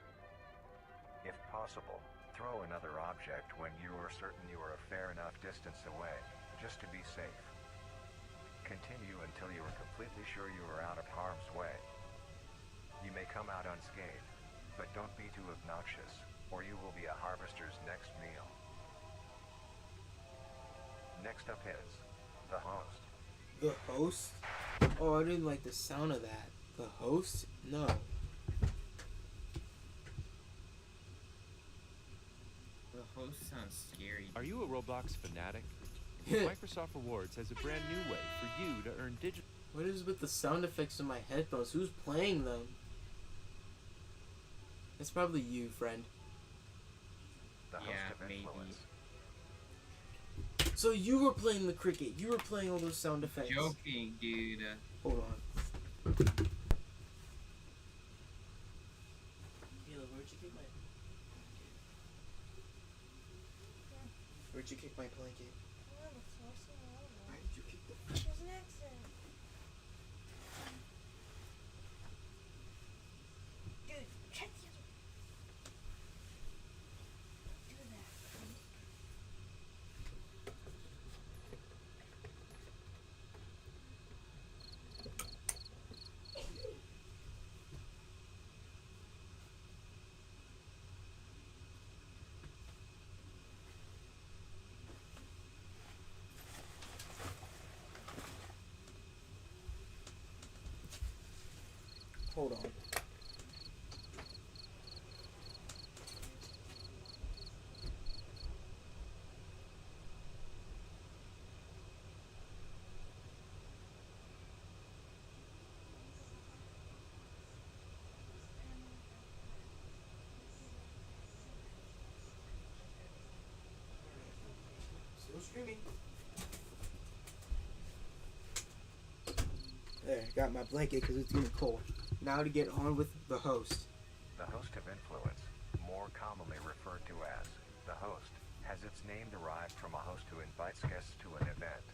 S4: If possible, throw another object when you are certain you are a fair enough distance away, just to be safe. Continue until you are completely sure you are out of harm's way. You may come out unscathed, but don't be too obnoxious, or you will be a harvester's next meal. Next up is the host.
S1: The host? Oh, I didn't like the sound of that. The host? No.
S3: The host sounds scary.
S6: Are you a Roblox fanatic? Microsoft Rewards has a brand new way for you to earn digital...
S1: What is with the sound effects in my headphones? Who's playing them? It's probably you, friend.
S4: The host of influence.
S1: So you were playing the cricket. You were playing all those sound effects.
S3: Joking, dude.
S1: Hold on. Caleb, where'd you get did you kick my blanket?
S2: Oh, it's mostly all over.
S1: Why did you kick the...
S2: It was an accident. Dude, check the other. Don't do that.
S1: Hold on. Still streaming. There, got my blanket because it's getting cold. Now to get on with the host.
S4: The host of influence, more commonly referred to as the host, has its name derived from a host who invites guests to an event.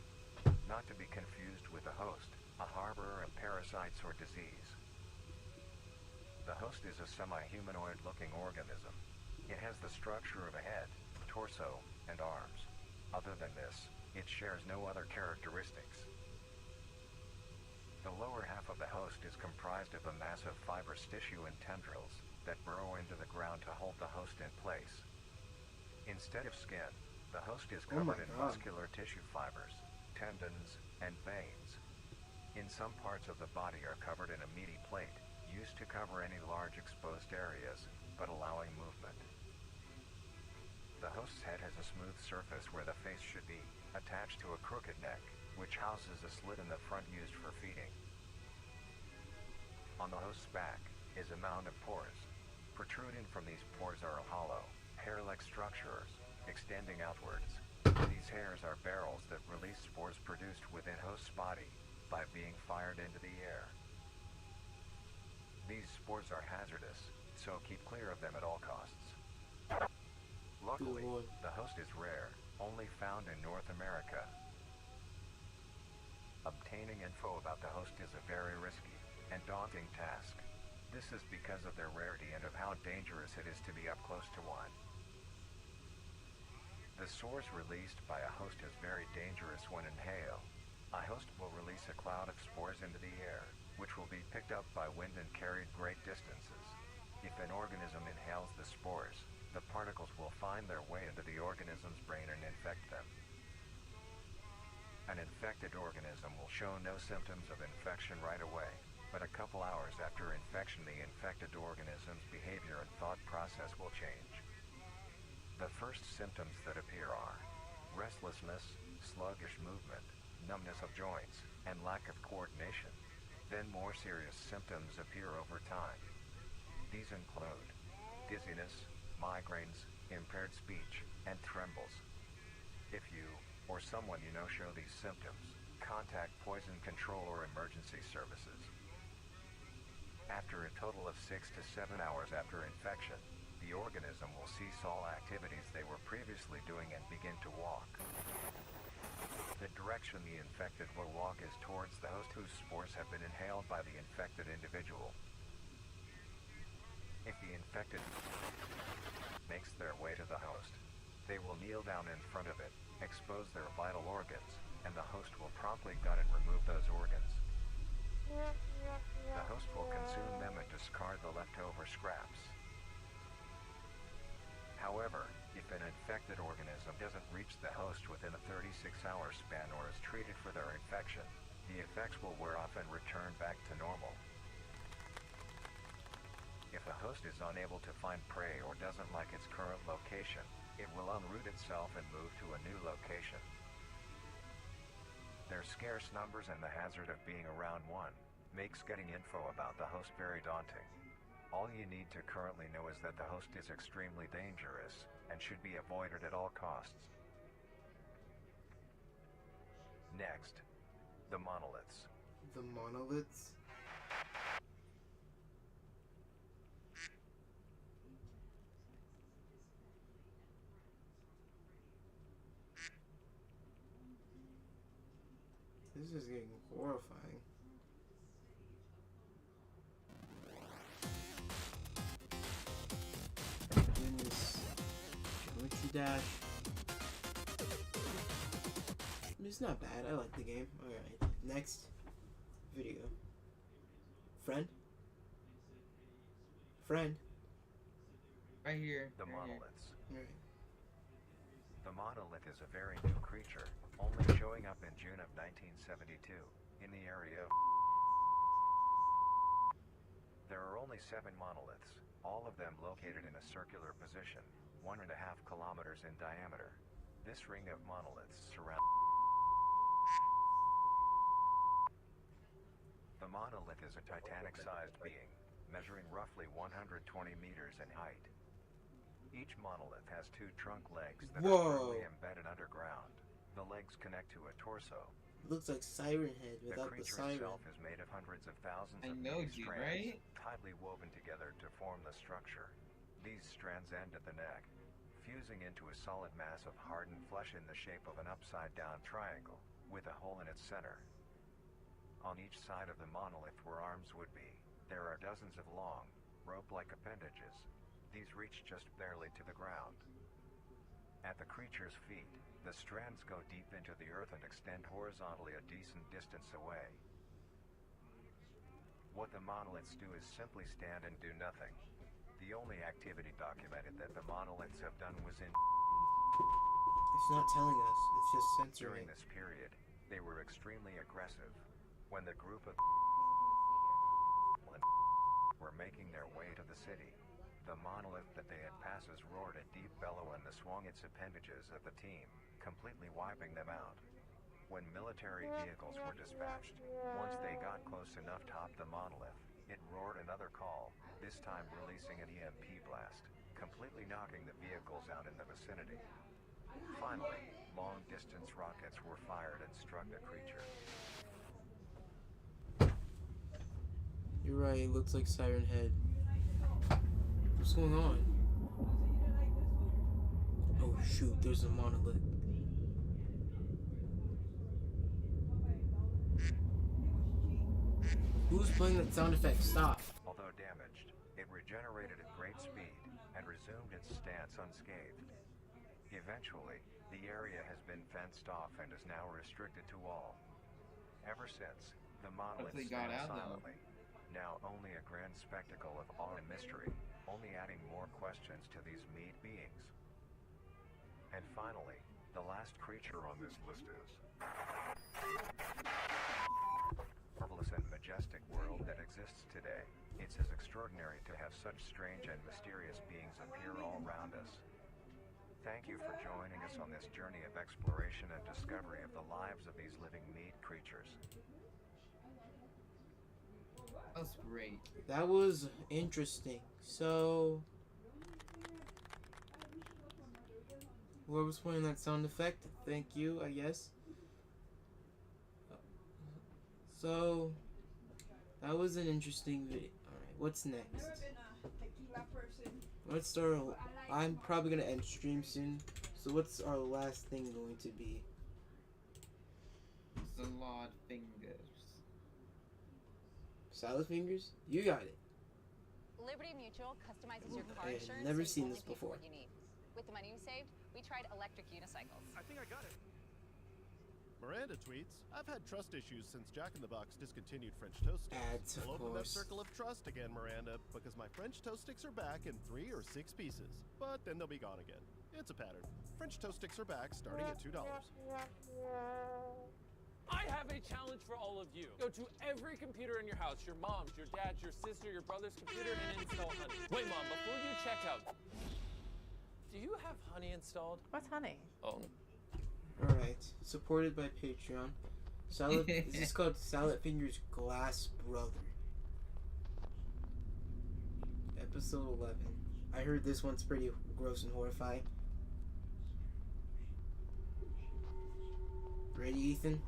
S4: Not to be confused with a host, a harborer of parasites or disease. The host is a semi-humanoid looking organism. It has the structure of a head, torso, and arms. Other than this, it shares no other characteristics. The lower half of the host is comprised of a mass of fibrous tissue and tendrils that burrow into the ground to hold the host in place. Instead of skin, the host is covered in muscular tissue fibers, tendons, and veins. In some parts of the body are covered in a meaty plate, used to cover any large exposed areas, but allowing movement. The host's head has a smooth surface where the face should be, attached to a crooked neck, which houses a slit in the front used for feeding. On the host's back is a mound of pores. Protruding from these pores are hollow, hair-like structures, extending outwards. These hairs are barrels that release spores produced within host's body by being fired into the air. These spores are hazardous, so keep clear of them at all costs. Luckily, the host is rare, only found in North America. Obtaining info about the host is a very risky and daunting task. This is because of their rarity and of how dangerous it is to be up close to one. The spores released by a host is very dangerous when inhaled. A host will release a cloud of spores into the air, which will be picked up by wind and carried great distances. If an organism inhales the spores, the particles will find their way into the organism's brain and infect them. An infected organism will show no symptoms of infection right away, but a couple hours after infection the infected organism's behavior and thought process will change. The first symptoms that appear are restlessness, sluggish movement, numbness of joints, and lack of coordination. Then more serious symptoms appear over time. These include dizziness, migraines, impaired speech, and trembles. If you or someone you know show these symptoms, contact poison control or emergency services. After a total of 6 to 7 hours after infection, the organism will cease all activities they were previously doing and begin to walk. The direction the infected will walk is towards the host whose spores have been inhaled by the infected individual. If the infected makes their way to the host, they will kneel down in front of it, expose their vital organs, and the host will promptly gut and remove those organs. The host will consume them and discard the leftover scraps. However, if an infected organism doesn't reach the host within a 36-hour span or is treated for their infection, the effects will wear off and return back to normal. If a host is unable to find prey or doesn't like its current location, it will unroot itself and move to a new location. Their scarce numbers and the hazard of being around one makes getting info about the host very daunting. All you need to currently know is that the host is extremely dangerous and should be avoided at all costs. Next, the monoliths.
S1: The monoliths? This is getting horrifying. Goodness. Geometry Dash. It's not bad. I like the game. Alright. Next video. Friend? Friend?
S3: Right here.
S4: The
S3: right here.
S4: monoliths.
S1: Alright.
S4: The monolith is a very new creature, only showing up in June of 1972, in the area of... There are only 7 monoliths, all of them located in a circular position, 1.5 kilometers in diameter. This ring of monoliths surrounds... The monolith is a Titanic-sized being, measuring roughly 120 meters in height. Each monolith has 2 trunk legs that are firmly embedded underground. The legs connect to a torso.
S1: It looks like Siren Head
S4: The
S1: without the
S4: creature
S1: siren.
S4: itself is made of hundreds of thousands
S3: I
S4: of
S3: know,
S4: mini
S3: dude,
S4: strands,
S3: right?
S4: tightly woven together to form the structure. These strands end at the neck, fusing into a solid mass of hardened flesh in the shape of an upside-down triangle, with a hole in its center. On each side of the monolith where arms would be, there are dozens of long, rope-like appendages. These reach just barely to the ground. At the creature's feet, the strands go deep into the earth and extend horizontally a decent distance away. What the monoliths do is simply stand and do nothing. The only activity documented that the monoliths have done was in...
S1: It's not telling us. It's just censoring.
S4: During this period, they were extremely aggressive. When the group of were making their way to the city, the monolith that they had passes roared a deep bellow and swung its appendages at the team, completely wiping them out. When military vehicles were dispatched, once they got close enough to top the monolith, it roared another call, this time releasing an EMP blast, completely knocking the vehicles out in the vicinity. Finally, long-distance rockets were fired and struck the creature.
S1: You're right, it looks like Siren Head. What's going on? Oh shoot, there's a monolith. Who's playing that sound effect? Stop.
S4: Although damaged, it regenerated at great speed and resumed its stance unscathed. Eventually, the area has been fenced off and is now restricted to all. Ever since, the monolith
S3: Hopefully got
S4: stands
S3: out, though.
S4: silently, now only a grand spectacle of awe and mystery, only adding more questions to these meat beings. And finally, the last creature on this list is marvelous and majestic world that exists today. It's as extraordinary to have such strange and mysterious beings appear all around us. Thank you for joining us on this journey of exploration and discovery of the lives of these living meat creatures.
S3: That's great.
S1: That was interesting. So, whoever's playing that sound effect, thank you, I guess. So, that was an interesting video. Alright, what's next? What's our... I'm probably gonna end stream soon. So what's our last thing going to be?
S3: Salad fingers.
S1: Salad fingers? You got it.
S5: Liberty Mutual customizes your car
S1: I had
S5: insurance.
S1: never
S5: so you
S1: seen
S5: only
S1: this
S5: pay for
S1: before.
S5: what you need. With the money we saved, we tried electric unicycles.
S11: I think I got it. Miranda tweets, I've had trust issues since Jack in the Box discontinued French toast sticks.
S1: Ads, of
S11: We'll open that
S1: course.
S11: circle of trust again, Miranda, because my French toast sticks are back in 3 or 6 pieces. But then they'll be gone again. It's a pattern. French toast sticks are back, starting at $2.
S12: I have a challenge for all of you. Go to every computer in your house, your mom's, your dad's, your sister, your brother's computer, and install Honey. Wait, Mom, before you check out, do you have Honey installed?
S13: What's Honey?
S12: Oh.
S1: Alright. Supported by Patreon. Salad this is called Salad Fingers Glass Brother. Episode 11. I heard this one's pretty gross and horrifying. Ready, Ethan?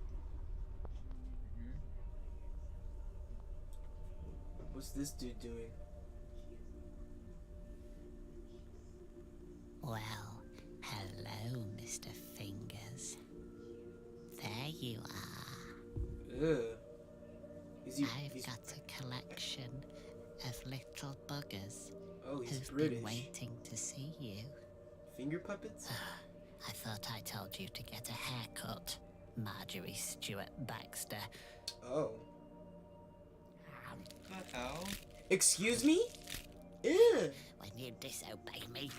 S1: What's this dude doing?
S14: Well, hello, Mr. Fingers. There you are.
S1: Ugh. Is he?
S13: I've
S1: He's,
S13: got a collection of little buggers
S1: oh, he's
S13: who've
S1: British.
S13: been waiting to see you.
S1: Finger puppets?
S13: I thought I told you to get a haircut, Marjorie Stewart Baxter.
S1: Oh.
S3: What the hell?
S1: Excuse me? Ew.
S13: When you disobey me,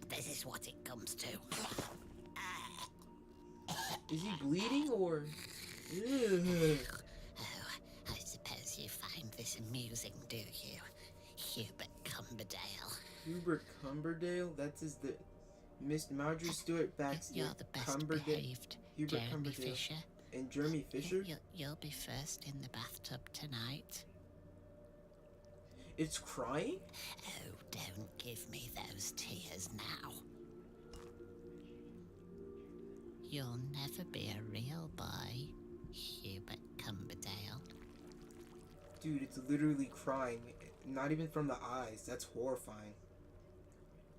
S13: this is what it comes to.
S1: Is he bleeding or? Ew.
S13: Oh, I suppose you find this amusing, do you, Hubert Cumberdale?
S1: Hubert Cumberdale? That's his the Miss Marjorie Stewart Baxter.
S13: You're the best
S1: Cumberdale.
S13: behaved,
S1: Hubert
S13: Jeremy
S1: Cumberdale.
S13: Fisher.
S1: And Jeremy Fisher?
S13: You'll be first in the bathtub tonight.
S1: It's crying?
S13: Oh, don't give me those tears now. You'll never be a real boy, Hubert Cumberdale.
S1: Dude, it's literally crying. Not even from the eyes. That's horrifying.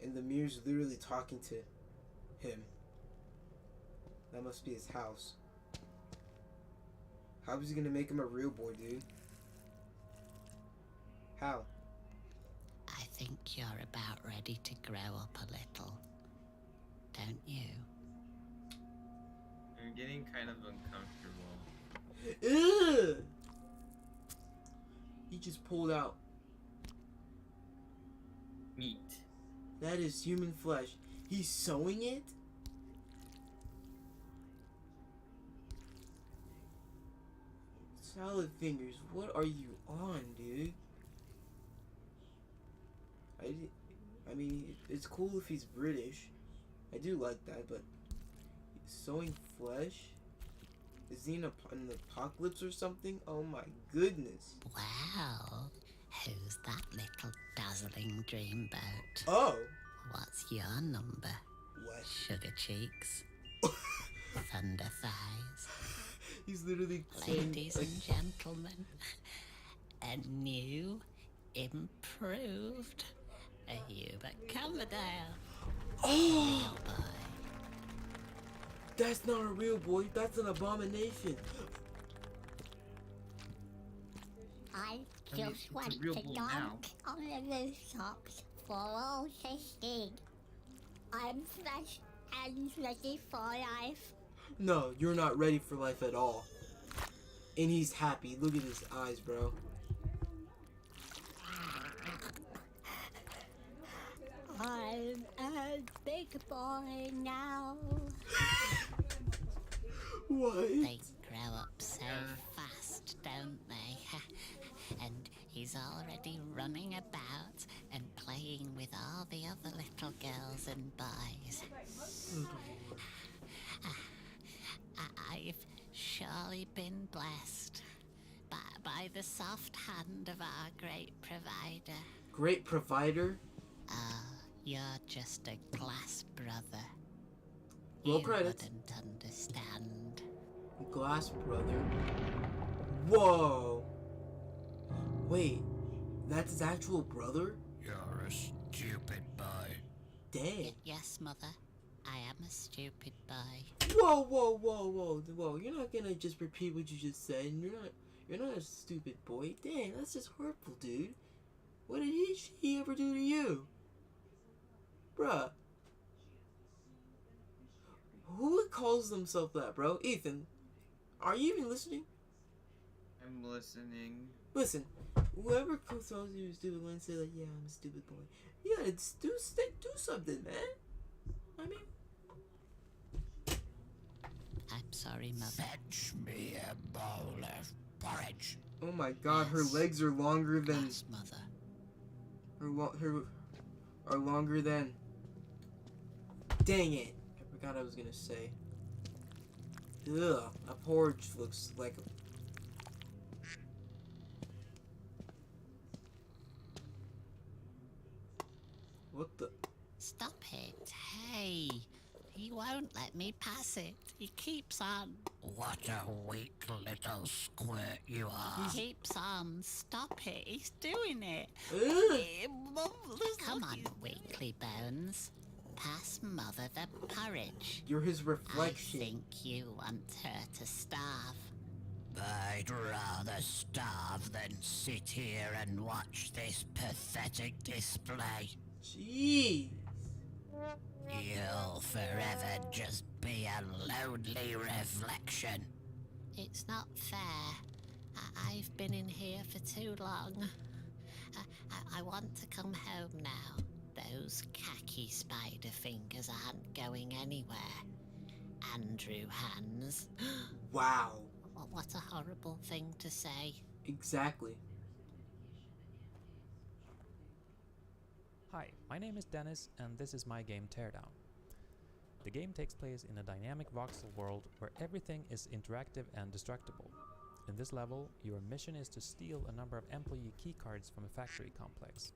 S1: And the mirror's literally talking to him. That must be his house. How is he gonna make him a real boy, dude? How?
S13: I think you're about ready to grow up a little. Don't you?
S3: I'm getting kind of uncomfortable.
S1: Ugh! He just pulled out
S3: meat.
S1: That is human flesh. He's sewing it? Salad fingers, what are you on, dude? I mean, it's cool if he's British. I do like that, but sewing flesh? Is he in an apocalypse or something? Oh my goodness.
S13: Well, who's that little dazzling dreamboat?
S1: Oh!
S13: What's your number?
S1: What?
S13: Sugar cheeks? Thunder thighs?
S1: He's literally saying,
S13: Ladies and gentlemen, a new, improved Hubert Cumberdale.
S1: Oh!
S13: Real boy.
S1: That's not a real boy. That's an abomination.
S14: I
S3: I mean,
S14: just
S3: it's a
S14: want
S3: real
S14: to
S3: boy
S14: dunk
S3: now.
S14: on the rooftops for all to see. I'm fresh and ready for life.
S1: No, you're not ready for life at all. And he's happy. Look at his eyes, bro.
S14: I'm a big boy now.
S1: What?
S13: They grow up so fast, don't they? And he's already running about and playing with all the other little girls and boys. I've surely been blessed by the soft hand of our great provider.
S1: Great provider?
S13: You're just a glass brother.
S1: Roll
S13: You
S1: credits.
S13: wouldn't understand.
S1: Glass brother. Whoa. Wait, that's his actual brother?
S13: You're a stupid boy.
S1: Dang.
S13: Yes, Mother. I am a stupid boy.
S1: Whoa, whoa, whoa, whoa, whoa. You're not gonna just repeat what you just said. And you're not a stupid boy. Dang, that's just hurtful, dude. What did she ever do to you? Bruh. Who calls themselves that, bro? Ethan, are you even listening?
S3: I'm listening.
S1: Listen, whoever tells you you're stupid when say like, yeah, I'm a stupid boy. You gotta do something, man. I mean,
S13: I'm sorry, Mother.
S15: Fetch me a bowl of porridge.
S1: oh my God, her legs are longer than
S13: Yes, Mother.
S1: her are longer than. Dang it! I forgot I was gonna say. Ugh, a porridge looks like a. What the?
S13: Stop it. Hey. He won't let me pass it. He keeps on.
S15: What a weak little squirt you are.
S13: He keeps on. Stop it. He's doing it.
S1: Ugh.
S13: Come on, weakly bones. pass Mother the porridge.
S1: You're his reflection.
S13: I think you want her to starve.
S15: I'd rather starve than sit here and watch this pathetic display.
S1: Jeez.
S15: You'll forever just be a lonely reflection.
S13: It's not fair. I've been in here for too long. I want to come home now. Those khaki spider fingers aren't going anywhere. Andrew Hands.
S1: Wow.
S13: What a horrible thing to say.
S1: Exactly.
S16: Hi, my name is Dennis, and this is my game Teardown. The game takes place in a dynamic voxel world where everything is interactive and destructible. In this level, your mission is to steal a number of employee keycards from a factory complex.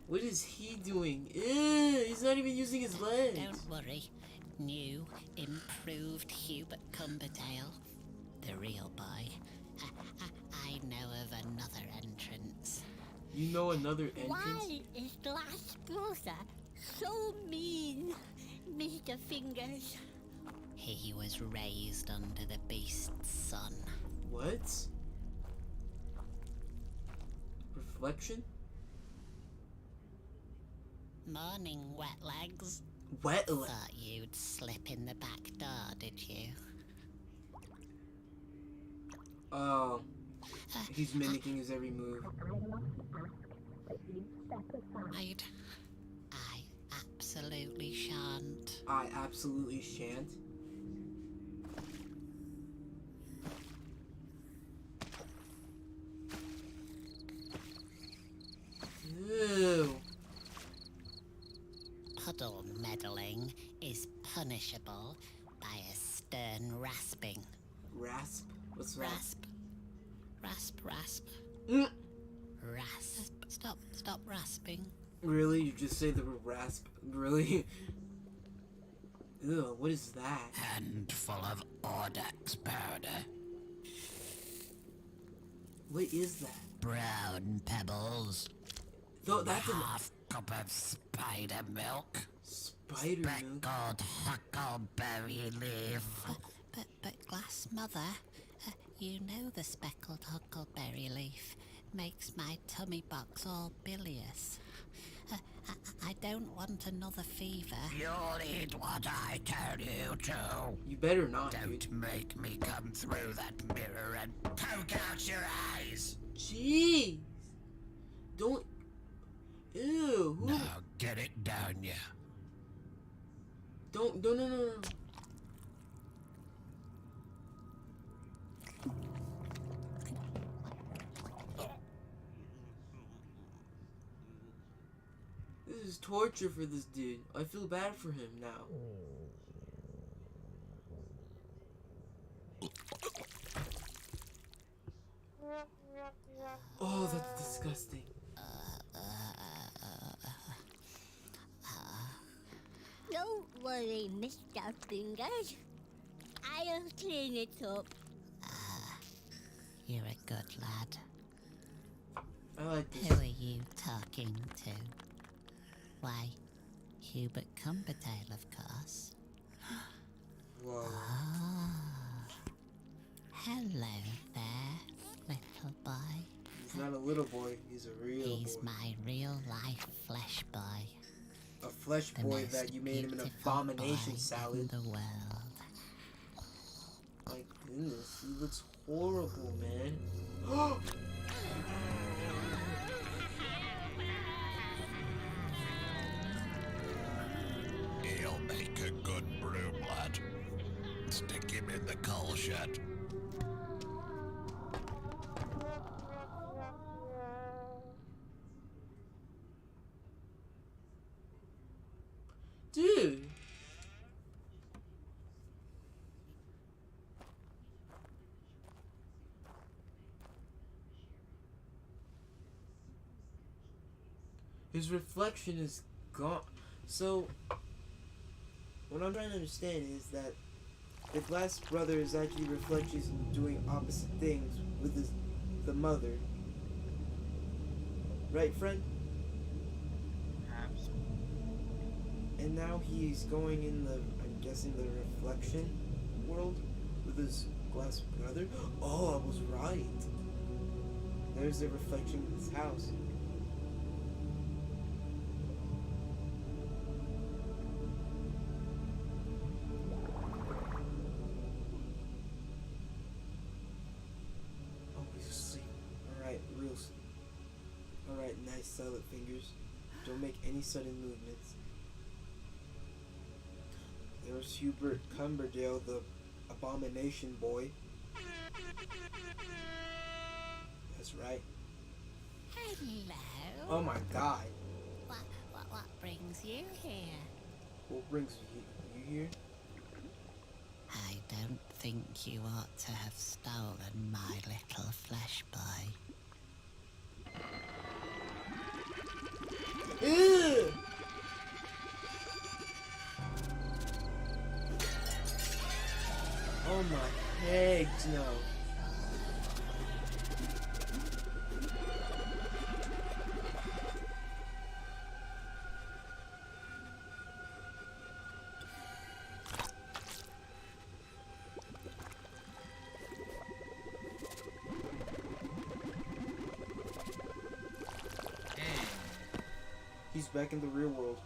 S1: What is he doing? Ew, he's not even using his legs.
S13: Don't worry. New, improved Hubert Cumberdale, the real boy. I know of another entrance.
S1: You know another entrance?
S14: Why is Glass Brother so mean, Mr. Fingers?
S13: He was raised under the beast's son.
S1: What? Reflection?
S13: Morning, wet legs.
S1: Wet legs?
S13: Thought you'd slip in the back door, did you?
S1: Oh. He's mimicking his every move.
S13: I absolutely shan't.
S1: I absolutely shan't. Ew.
S13: Puddle meddling is punishable by a stern rasping.
S1: Rasp? What's rasp?
S13: Rasp.
S1: Mm.
S13: Rasp. Stop rasping.
S1: Really? You just say the word rasp? Really? Ew, what is that?
S15: Handful of Audax powder.
S1: What is that?
S15: Brown pebbles.
S1: Though that's a
S15: half cup of spider milk.
S1: Spider milk?
S15: Speckled huckleberry leaf.
S13: But Glass Mother, you know the speckled huckleberry leaf makes my tummy box all bilious. I don't want another fever.
S15: You'll eat what I tell you to.
S1: You better not.
S15: Don't make me come through that mirror and poke out your eyes.
S1: Jeez. Don't. Ew. Who?
S15: Now get it down, yeah.
S1: Don't. No. This is torture for this dude. I feel bad for him now. Oh, that's disgusting.
S14: Don't worry, Mr. Fingers. I'll clean it up.
S13: You're a good lad.
S1: I like this.
S13: Who are you talking to? Why, Hubert Cumberdale, of course.
S1: Whoa.
S13: Ah. Hello there, little boy.
S1: He's not a little boy, he's a real boy.
S13: He's my real-life flesh boy.
S1: A flesh boy that you made him an abomination salad.
S13: In the world.
S1: My goodness, he looks horrible, man.
S15: He'll make a good broom lad. Stick him in the coal shed.
S1: Dude. His reflection is gone. So, what I'm trying to understand is that the Glass brother is actually reflections and doing opposite things with the mother. Right, friend?
S3: Perhaps.
S1: And now he's going in the, I'm guessing, the reflection world with his glass brother. Oh, I was right. There's the reflection of his house. Oh, he's asleep. Alright, real sleep. Alright, nice solid fingers. Don't make any sudden movements. There's Hubert Cumberdale, the abomination boy. That's right.
S13: Hello.
S1: Oh my god.
S13: What brings you here?
S1: What brings you here?
S13: I don't think you ought to have stolen my little flesh boy.
S1: Ew! Oh my heck, no. He's back in the real world.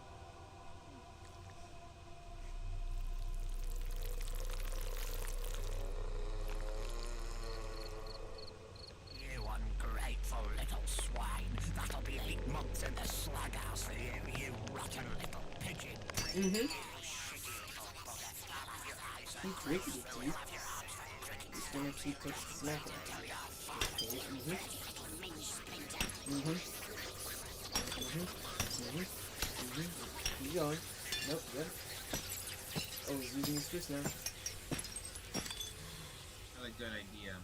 S15: You ungrateful little swine. That'll be 8 months in the slug house for you, you rotten little pigeon.
S1: Mm-hmm. He's drinking it, dude. He's gonna actually touch the snack. Okay, mm-hmm. Mm-hmm. Keep going. Nope, yep. Oh, he's using his fist now.
S3: Not a good idea.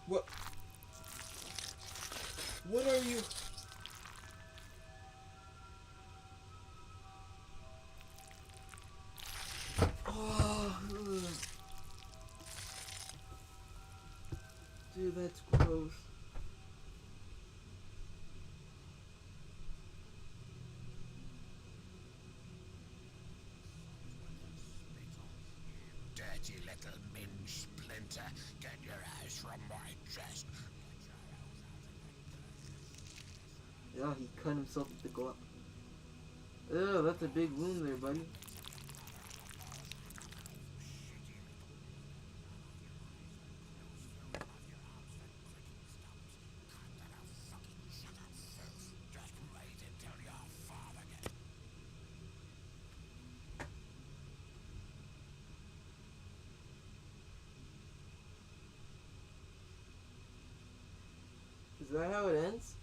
S1: What? What are you? Oh, ugh. Dude, that's gross.
S15: Dirty little minge splinter. Get your eyes from my chest.
S1: Yeah, he cut himself with the glove. Ew, that's a big wound there, buddy. Is that how it ends?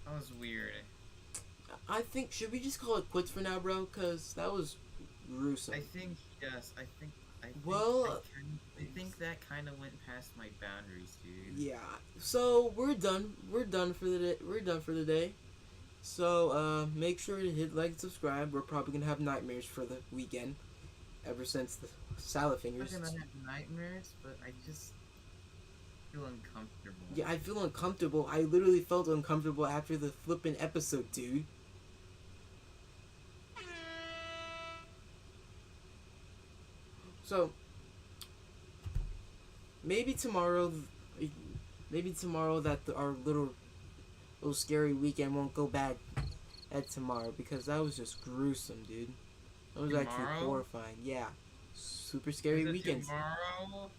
S3: That was weird.
S1: I think, should we just call it quits for now, bro? Cause that was gruesome.
S3: I think yes. I think
S1: Well,
S3: I think that kind of went past my boundaries, dude.
S1: yeah. So we're done. We're done for the day. We're done for the day. So make sure to hit like and subscribe. We're probably gonna have nightmares for the weekend. Ever since the salad fingers.
S3: I'm gonna have nightmares, but I just feel uncomfortable.
S1: Yeah, I feel uncomfortable. I literally felt uncomfortable after the flippin' episode, dude. So maybe tomorrow that our little scary weekend won't go bad at tomorrow, because that was just gruesome, dude. That was actually
S3: Tomorrow?
S1: horrifying. Yeah, super scary weekends.
S3: Tomorrow?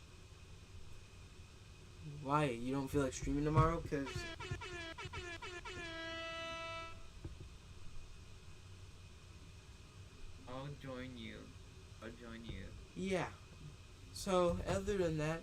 S1: Why? You don't feel like streaming tomorrow? Cause
S3: I'll join you. I'll join you.
S1: yeah. So other than that,